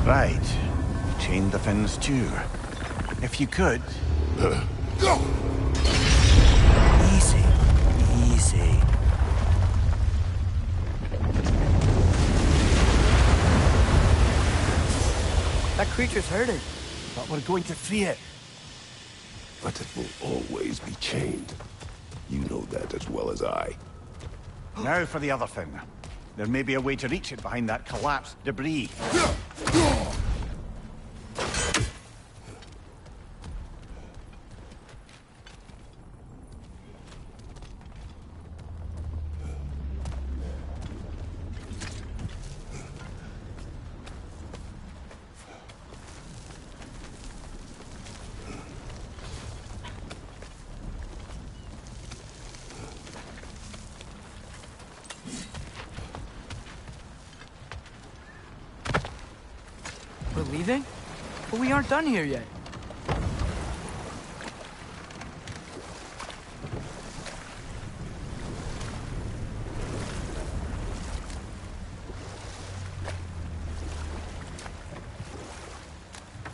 Right. Chain the fins too. If you could. Easy. Easy. That creature's hurting. But we're going to free it. But it will always be chained. You know that as well as I. Now for the other thing. There may be a way to reach it behind that collapsed debris. We're leaving? But we aren't done here yet.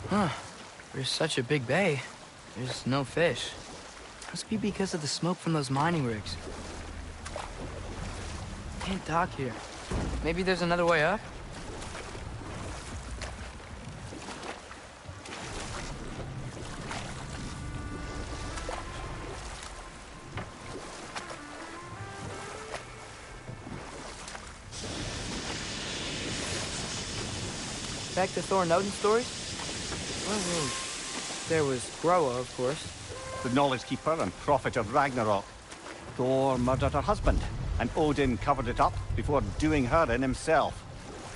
Huh. There's such a big bay. There's no fish. Must be because of the smoke from those mining rigs. Can't dock here. Maybe there's another way up? Back to Thor and Odin stories? Well, there was Groa, of course. The knowledge keeper and prophet of Ragnarok. Thor murdered her husband, and Odin covered it up before doing her in himself.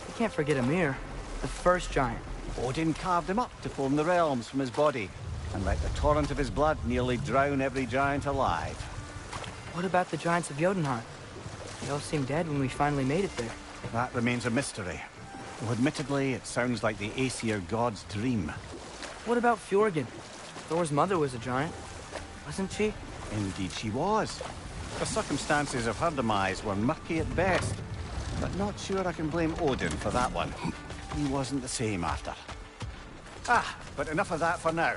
You can't forget Ymir, the first giant. Odin carved him up to form the realms from his body, and let the torrent of his blood nearly drown every giant alive. What about the giants of Jotunheim? They all seemed dead when we finally made it there. That remains a mystery. Though admittedly, it sounds like the Aesir god's dream. What about Fjorgyn? Thor's mother was a giant, wasn't she? Indeed she was. The circumstances of her demise were murky at best, but not sure I can blame Odin for that one. He wasn't the same after. But enough of that for now.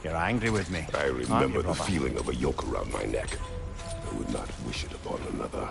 You're angry with me. I aren't remember you, the brother? feeling of a yoke around my neck. I would not wish it upon another.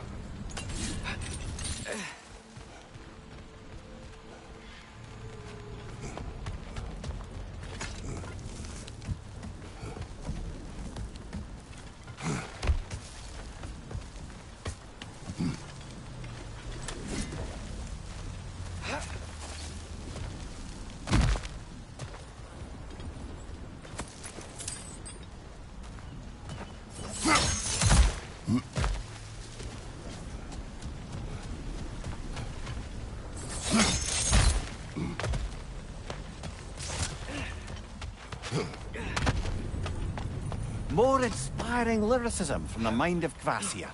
More inspiring lyricism from the mind of Kvasir.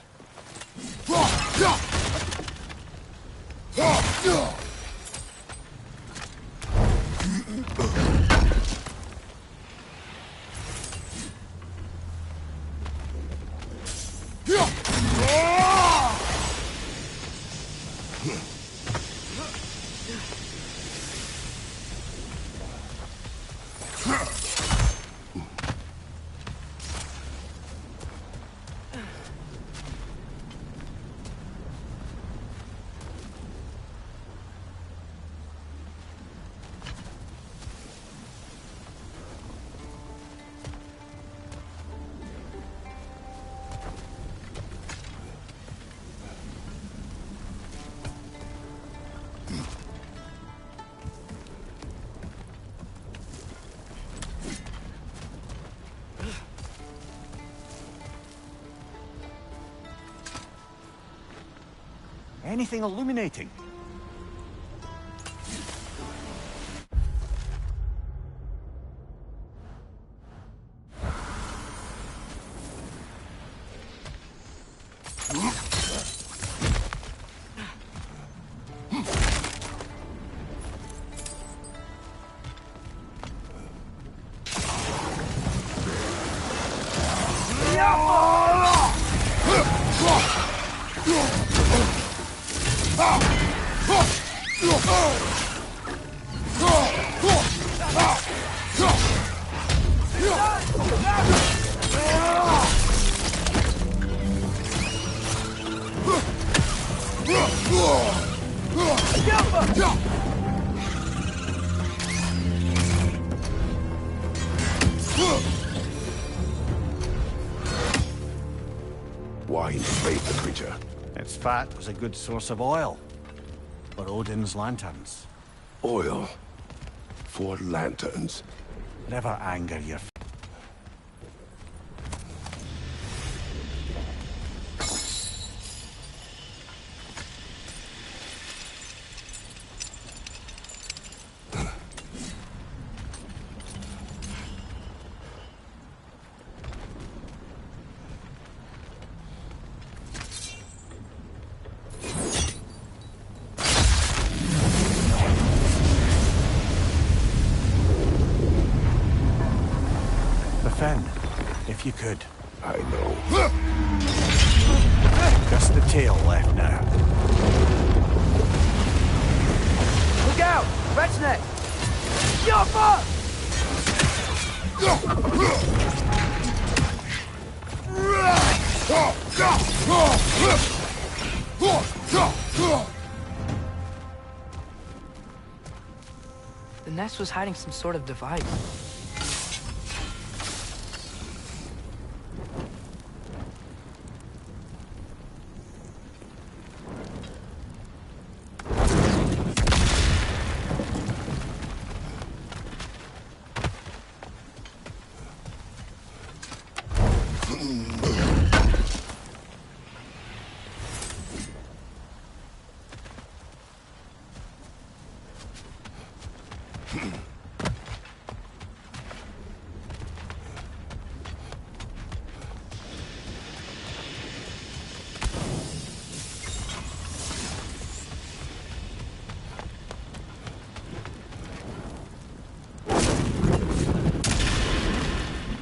Anything illuminating? Why enslave the creature? Its fat was a good source of oil for Odin's lanterns. Oil. For lanterns. Never anger your... if you could. I know. Just the tail left now. Look out! Rat's neck! Jump up! The nest was hiding some sort of device.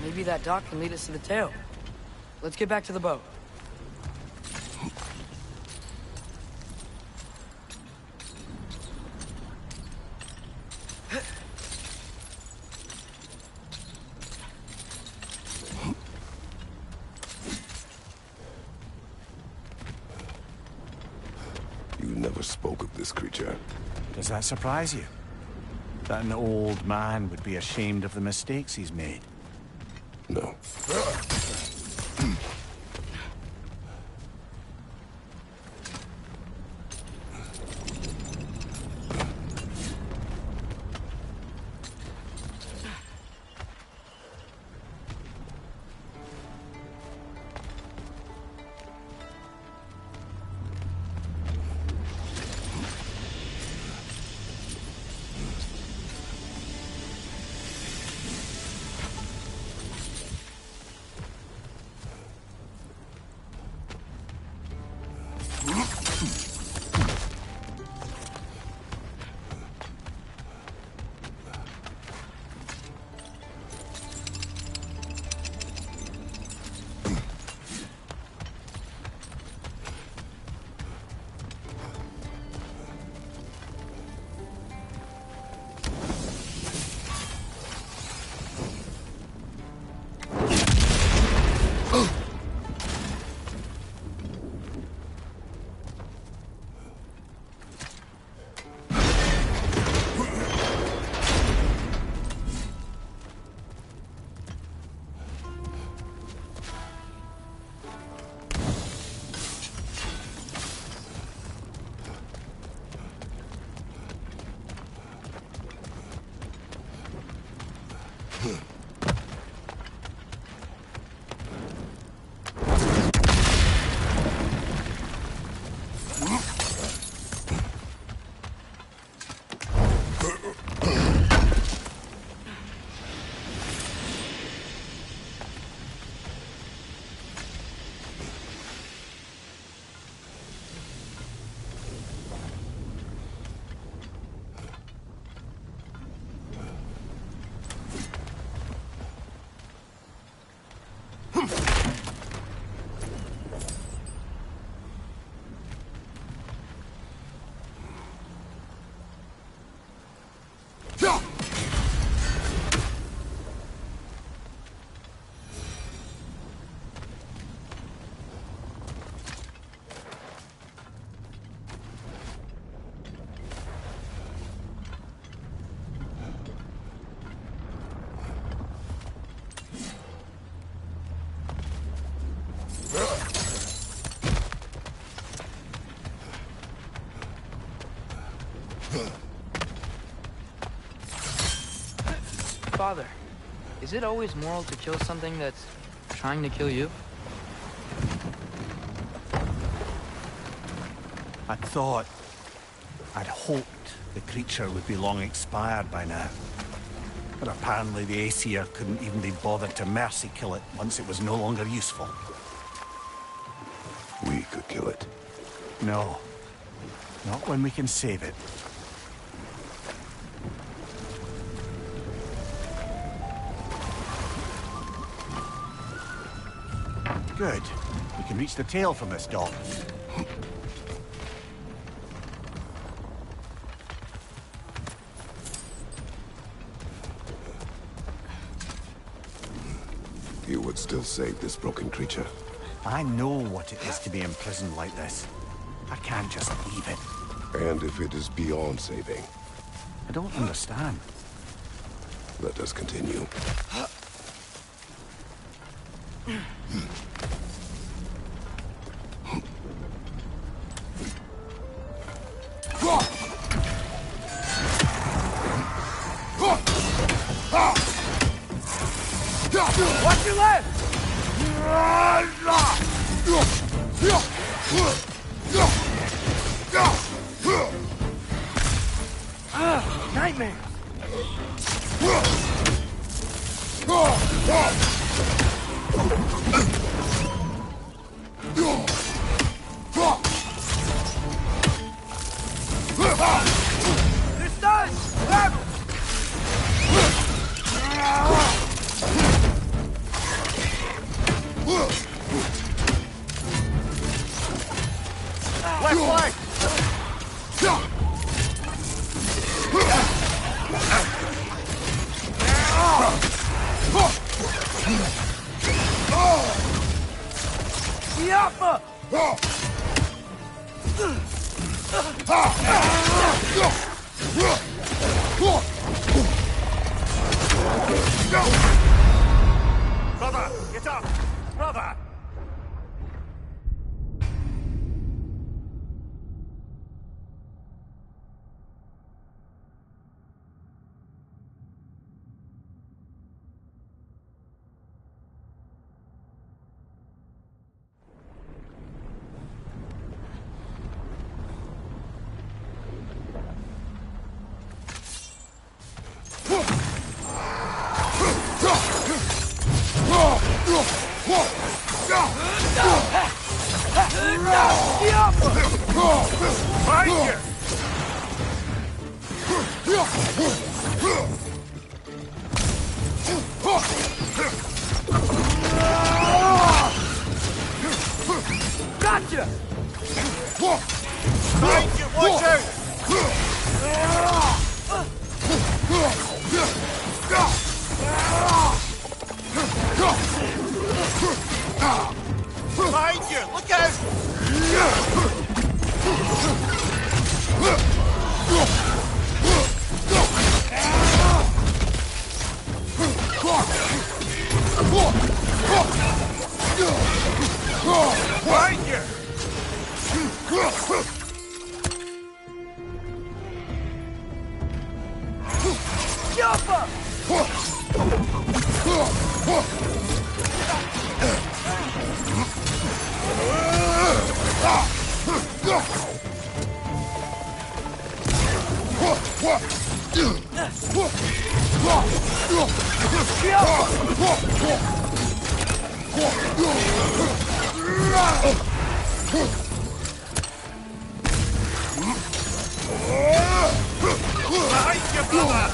Maybe that dock can lead us to the tail. Let's get back to the boat. You never spoke of this creature. Does that surprise you? That an old man would be ashamed of the mistakes he's made? No. Father, is it always moral to kill something that's trying to kill you? I'd hoped the creature would be long expired by now. But apparently the Aesir couldn't even be bothered to mercy kill it once it was no longer useful. We could kill it. No. Not when we can save it. Good. We can reach the tail from this dock. You would still save this broken creature. I know what it is to be imprisoned like this. I can't just leave it. And if it is beyond saving, I don't understand. let us continue. Watch your left! Nightmare! This does! Left flank! Yappa! Brother, get up! Brother! Right here! Gotcha! Right here, watch out! Behind you! Look out! Behind you! Yappa! Behind you, brother!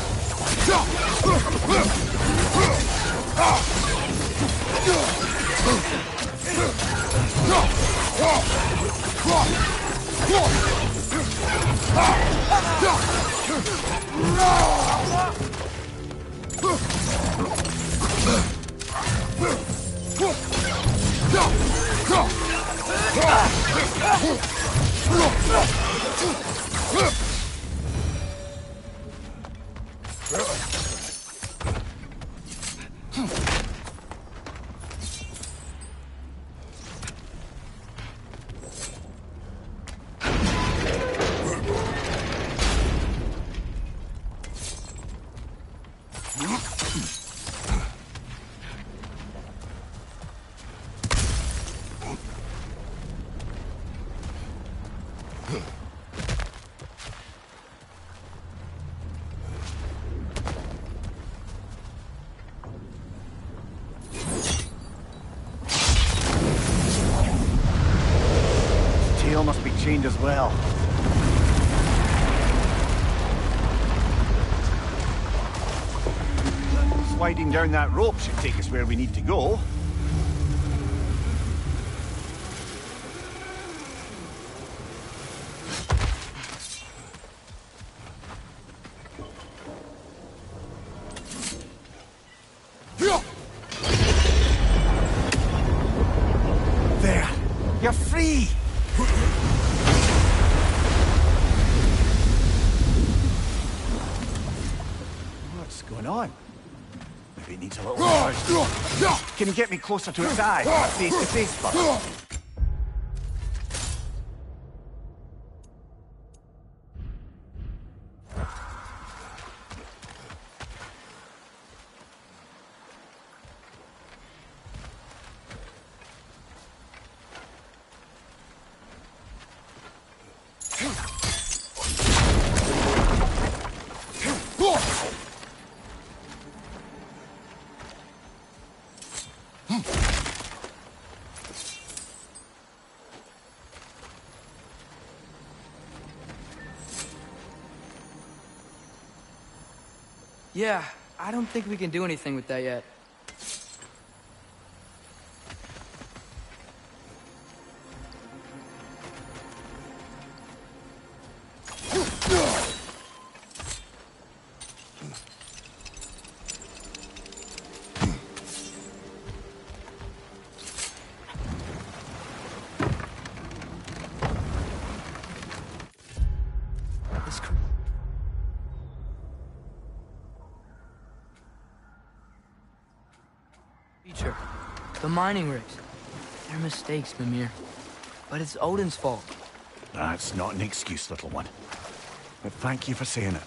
Tail must be chained as well. Sliding down that rope should take us where we need to go. needs a little massage. Can you get me closer to its eye? Face to face first. Yeah, I don't think we can do anything with that yet. Feature. The mining rigs. They're mistakes, Mimir. But it's Odin's fault. That's not an excuse, little one. But thank you for saying it.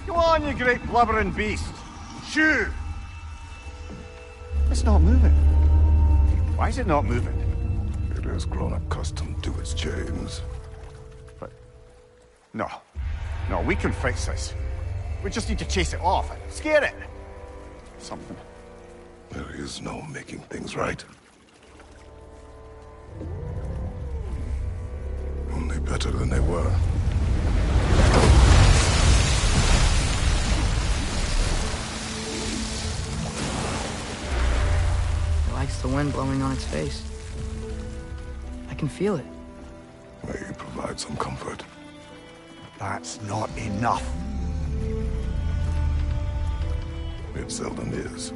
Go on, you great blubbering beast. Shoo! It's not moving. Why is it not moving? It has grown accustomed to its chains. But... No. No, we can fix this. We just need to chase it off and scare it. Something. There is no making things right. Only better than they were. It likes the wind blowing on its face. I can feel it. May you provide some comfort. That's not enough. It seldom is.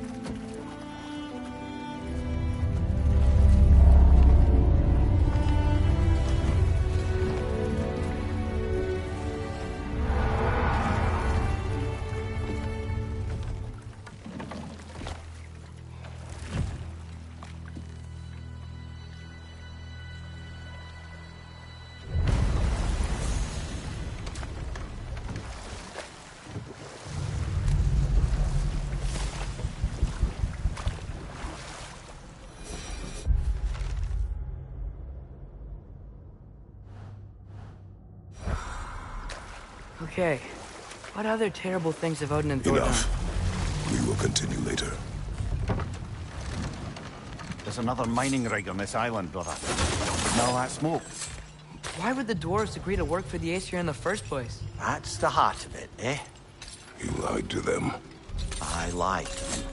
Okay. What other terrible things have Odin and Thor done? Enough. We will continue later. There's another mining rig on this island, brother. Smell that smoke? Why would the dwarves agree to work for the Aesir in the first place? That's the heart of it, eh? You lied to them. I lied to them.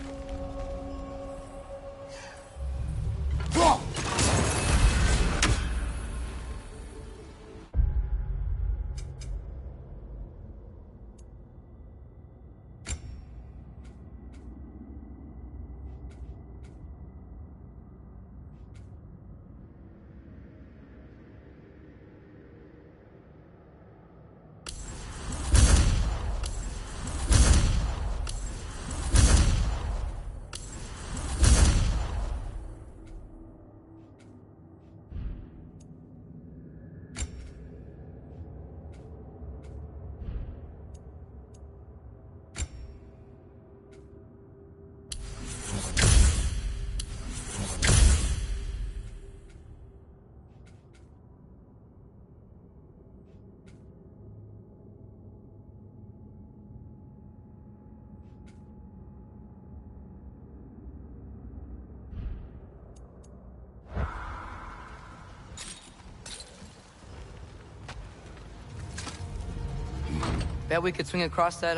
Bet we could swing across that,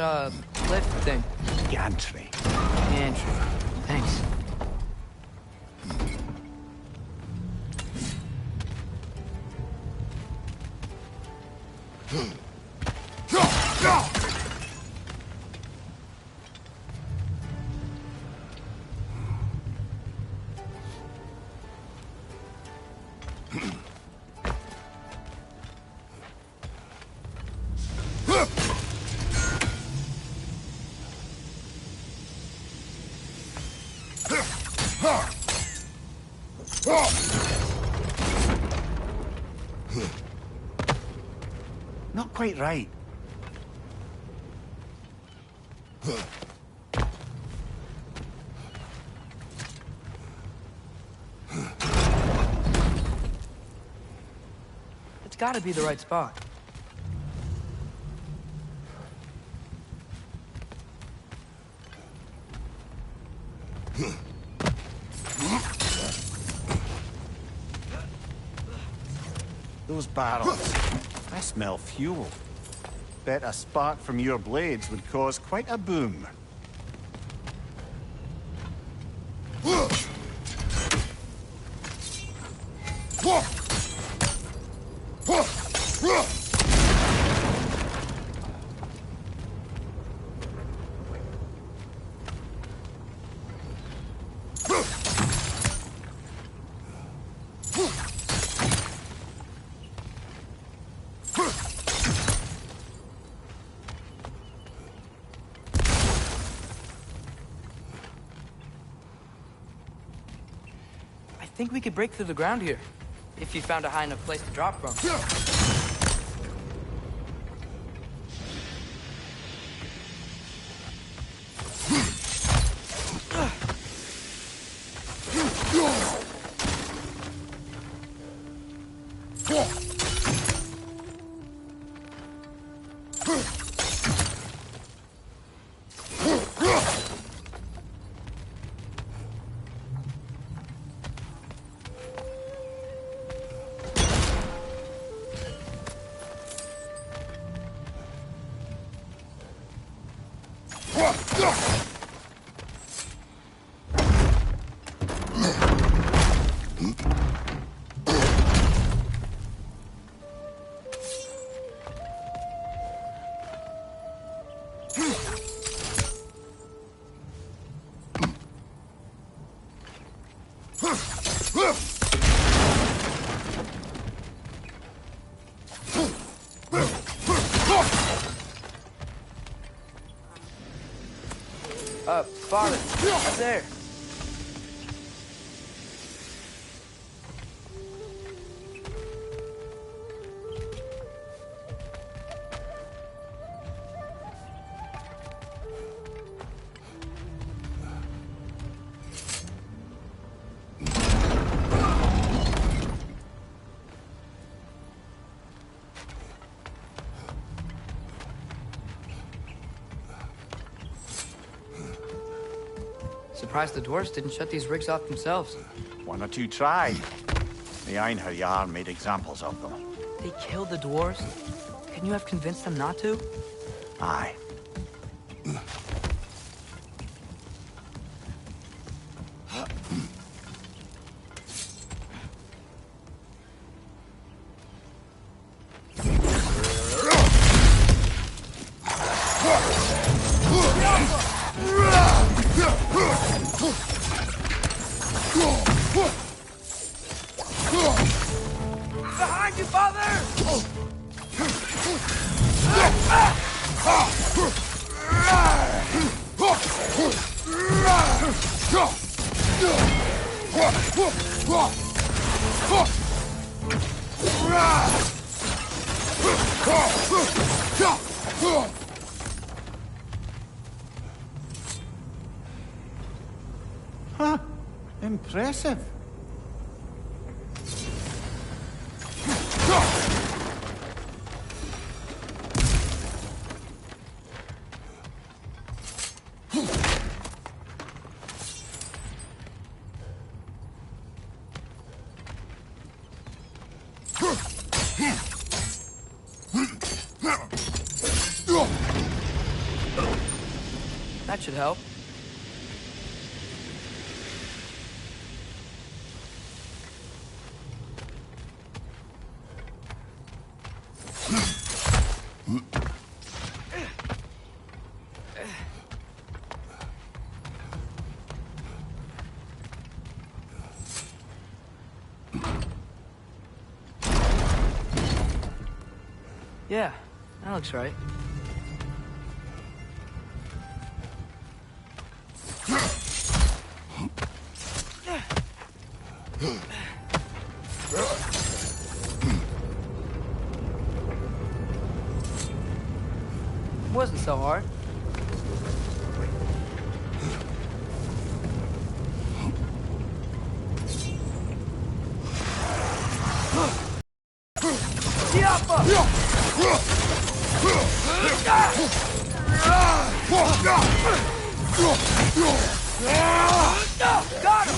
cliff thing. Gantry. Gantry. Thanks. Not quite right. It's gotta be the right spot. Those barrels. I smell fuel. Bet a spark from your blades would cause quite a boom. I think we could break through the ground here, if you found a high enough place to drop from. Father, up there. Surprised the dwarves didn't shut these rigs off themselves. One or two tried. The Einherjar made examples of them. They killed the dwarves? Couldn't you have convinced them not to? Aye. Behind you, father! Huh. Impressive. That should help. Yeah, that looks right. Wasn't so hard. Got him!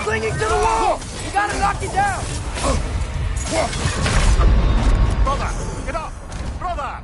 Clinging to the wall! You gotta knock it down! Brother! Get up! Brother!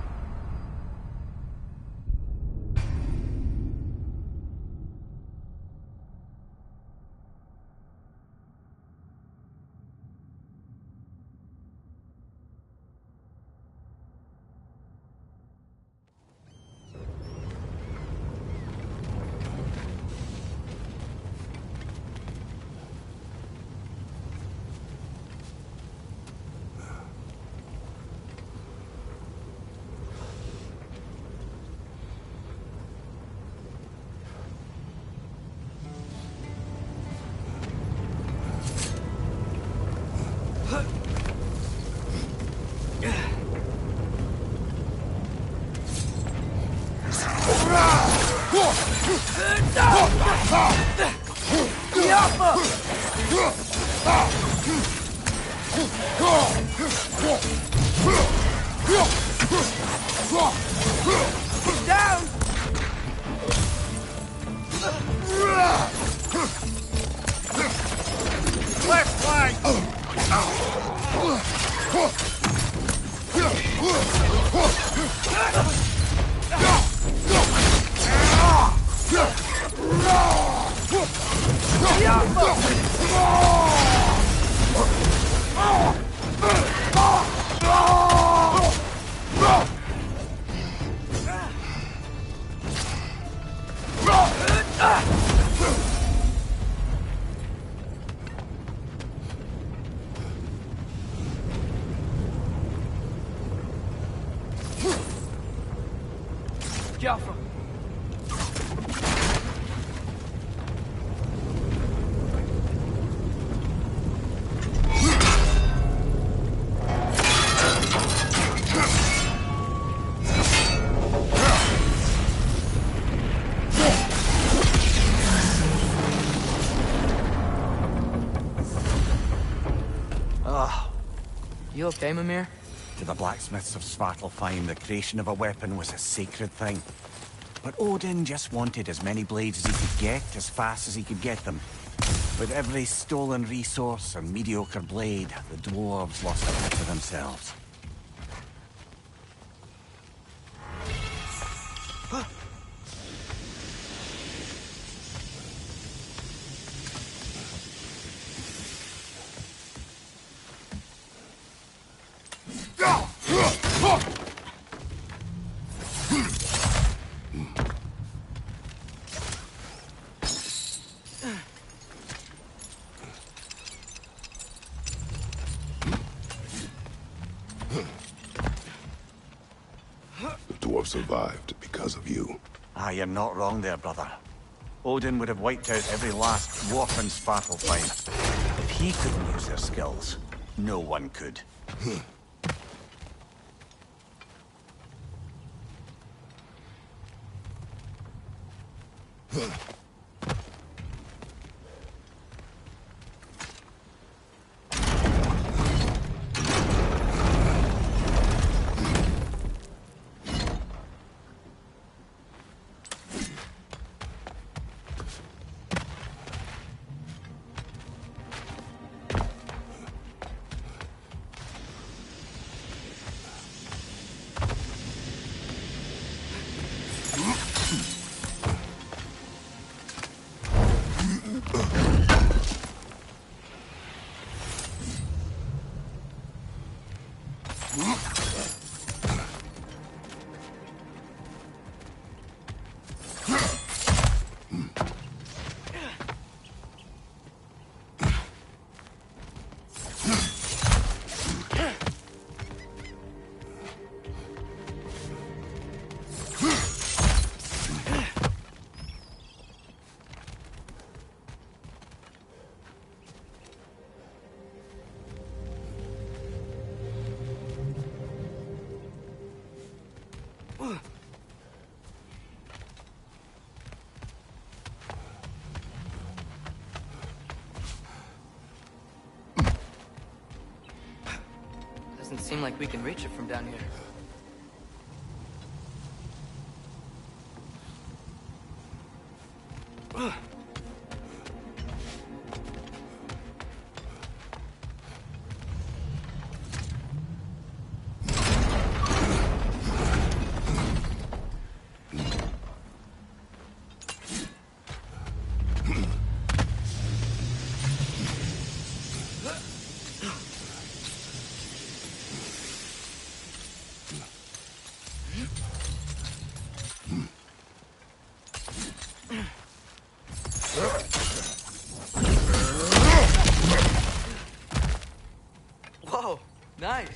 Down! Left flank! Jaffa. You okay, Mimir? To the blacksmiths of Svartalfheim, the creation of a weapon was a sacred thing. But Odin just wanted as many blades as he could get, as fast as he could get them. With every stolen resource and mediocre blade, the dwarves lost a bit of themselves. The dwarf survived because of you. Ah, you're not wrong there, brother. Odin would have wiped out every last dwarf in Svartalfheim. If he couldn't use their skills, no one could. doesn't seem like we can reach it from down here. Whoa, nice.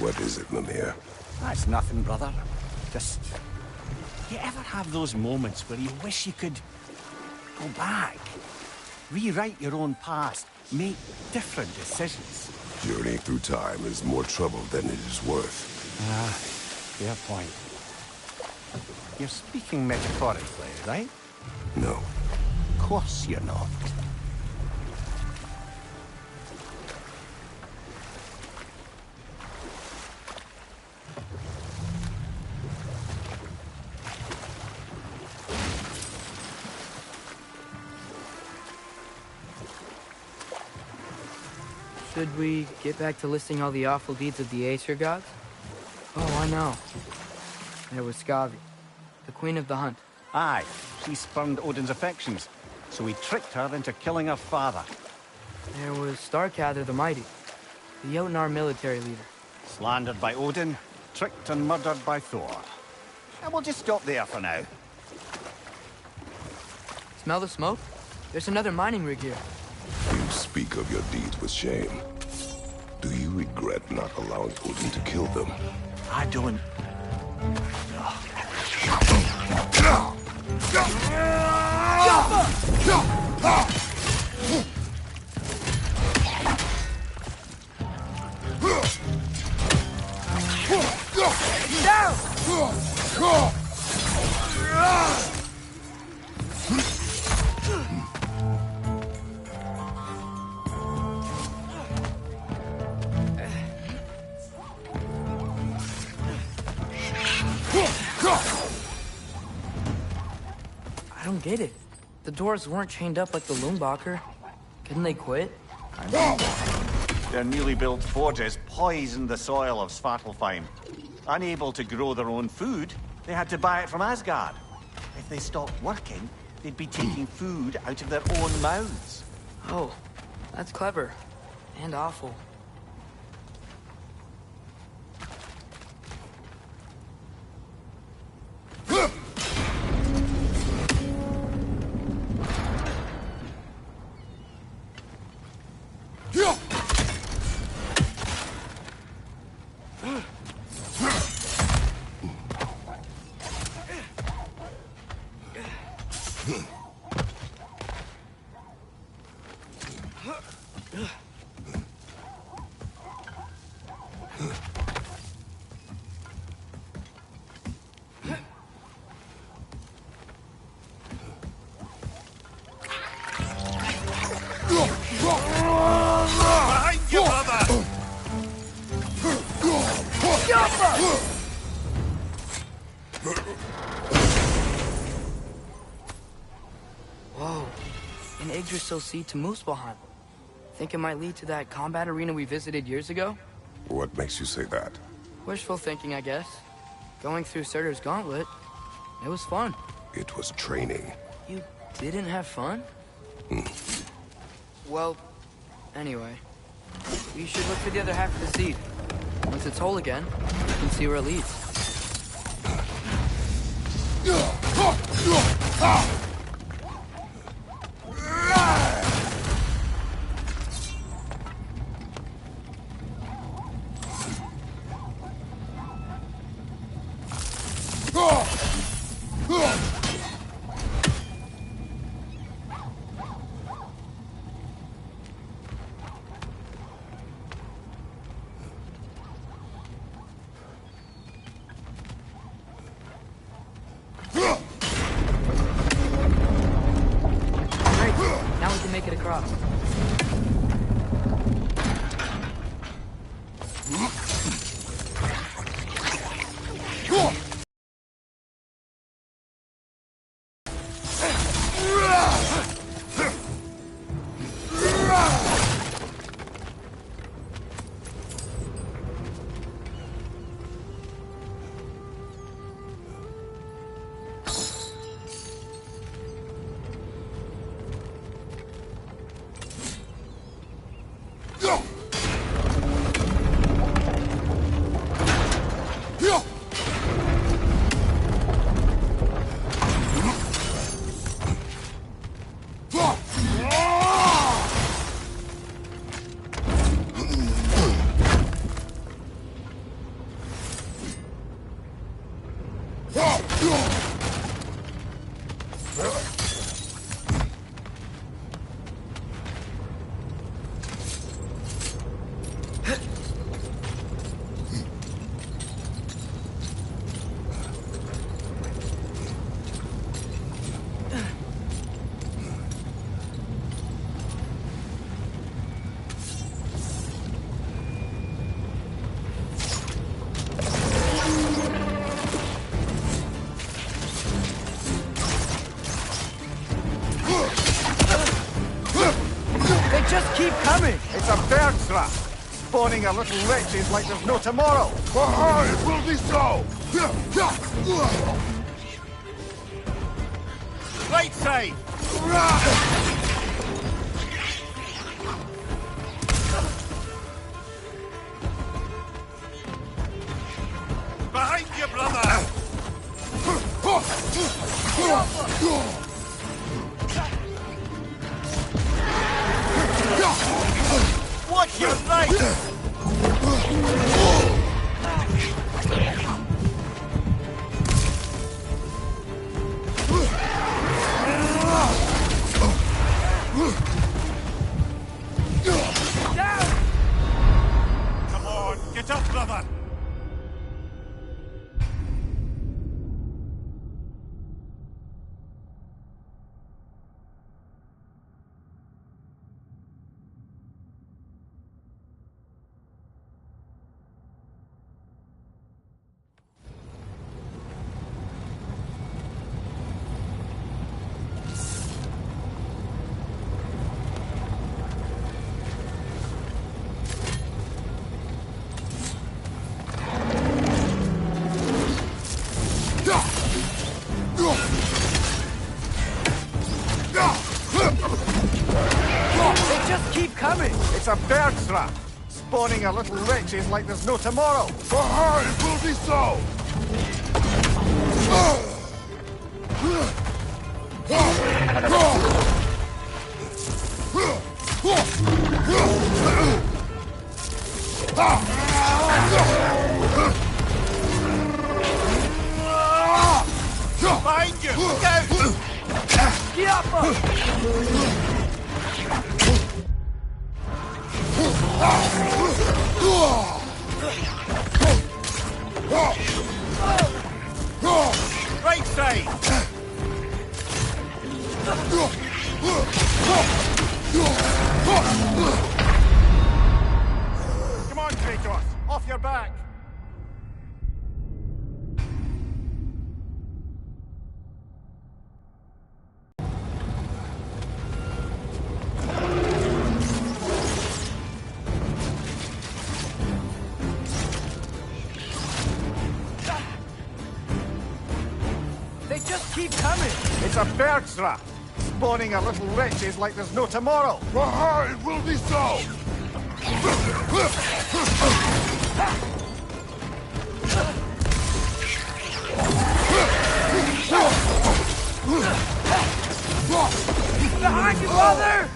What is it, Mimir? That's nothing, brother. Just... You ever have those moments where you wish you could go back? Rewrite your own past, make different decisions? Journeying through time is more trouble than it is worth. Fair point. You're speaking metaphorically, right? No. Of course you're not. Should we get back to listing all the awful deeds of the Aesir gods? Oh, I know. There was Skavi, the queen of the hunt. Aye, she spurned Odin's affections, so he tricked her into killing her father. There was Starkather the Mighty, the Jotnar military leader. Slandered by Odin, tricked and murdered by Thor. And we'll just stop there for now. Smell the smoke? There's another mining rig here. You speak of your deeds with shame. Do you regret not allowing Odin to kill them? I don't... don't get it. The doors weren't chained up like the Loombacher. Couldn't they quit? Their newly built forges poisoned the soil of Svartalfheim. Unable to grow their own food, they had to buy it from Asgard. If they stopped working, they'd be taking food out of their own mouths. Oh, that's clever. And awful. Behind you, brother! Whoa. An Yggdrasil seed to Muspelheim. Think it might lead to that combat arena we visited years ago? What makes you say that? Wishful thinking, I guess. Going through Surtur's gauntlet, it was fun. It was training. You didn't have fun? Well, anyway. We should look for the other half of the seed. Once it's whole again, we can see where it leads. Now we can make it across. Just keep coming! It's a bird trap! Spawning a little wretches like there's no tomorrow! For her, it will be so! Right side! Behind you, brother! Watch your right! Come on, get up, brother! They just keep coming. It's a bird trap, spawning a little witches like there's no tomorrow. For her, it will be so! Behind you! Look out! Get up! Right side! Come on, Kratos! Off your back! They just keep coming. It's a bird trap, spawning a little witches like there's no tomorrow. For her, it will be so! Behind you, brother!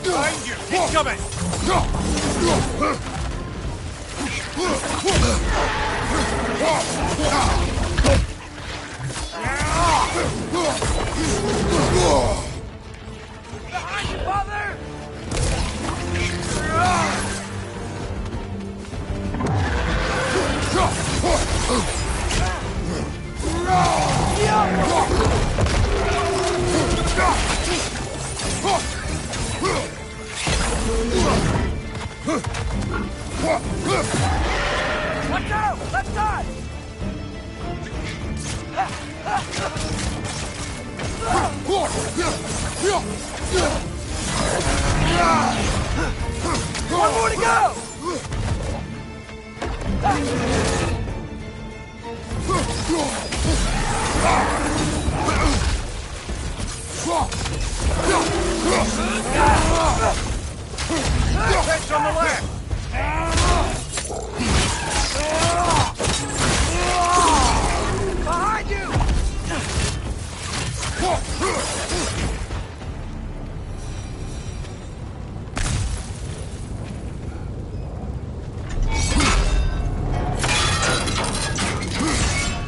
Behind you! Keep coming! Behind you, brother! Watch out! Left side! One more to go! Catch on the left! Behind you!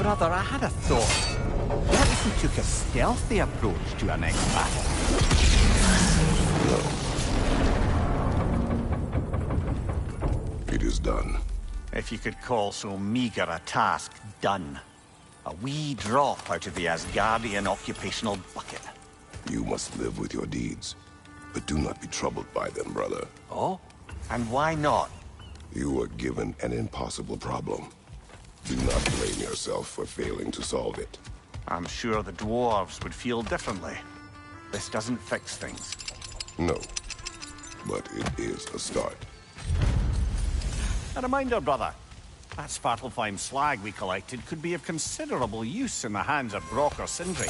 Brother, I had a thought. What if we took a stealthy approach to our next battle? It is done. If you could call so meager a task done. A wee drop out of the Asgardian occupational bucket. You must live with your deeds, but do not be troubled by them, brother. Oh? And why not? You were given an impossible problem. Do not blame yourself for failing to solve it. I'm sure the dwarves would feel differently. This doesn't fix things. No, but it is a start. A reminder, brother. That Svartalfheim slag we collected could be of considerable use in the hands of Brock or Sindri.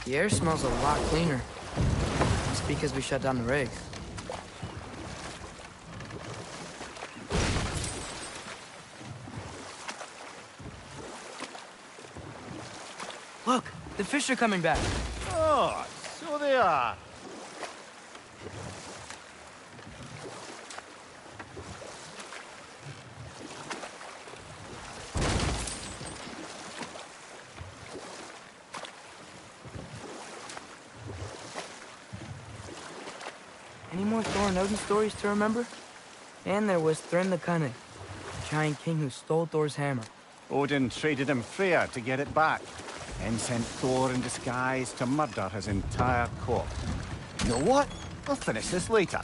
The air smells a lot cleaner. It's because we shut down the rigs. Look, the fish are coming back. Oh, so they are. Any more Thor and Odin stories to remember? And there was Thrym the Cunning, the giant king who stole Thor's hammer. Odin traded him Freya to get it back, then sent Thor in disguise to murder his entire court. You know what? I'll finish this later.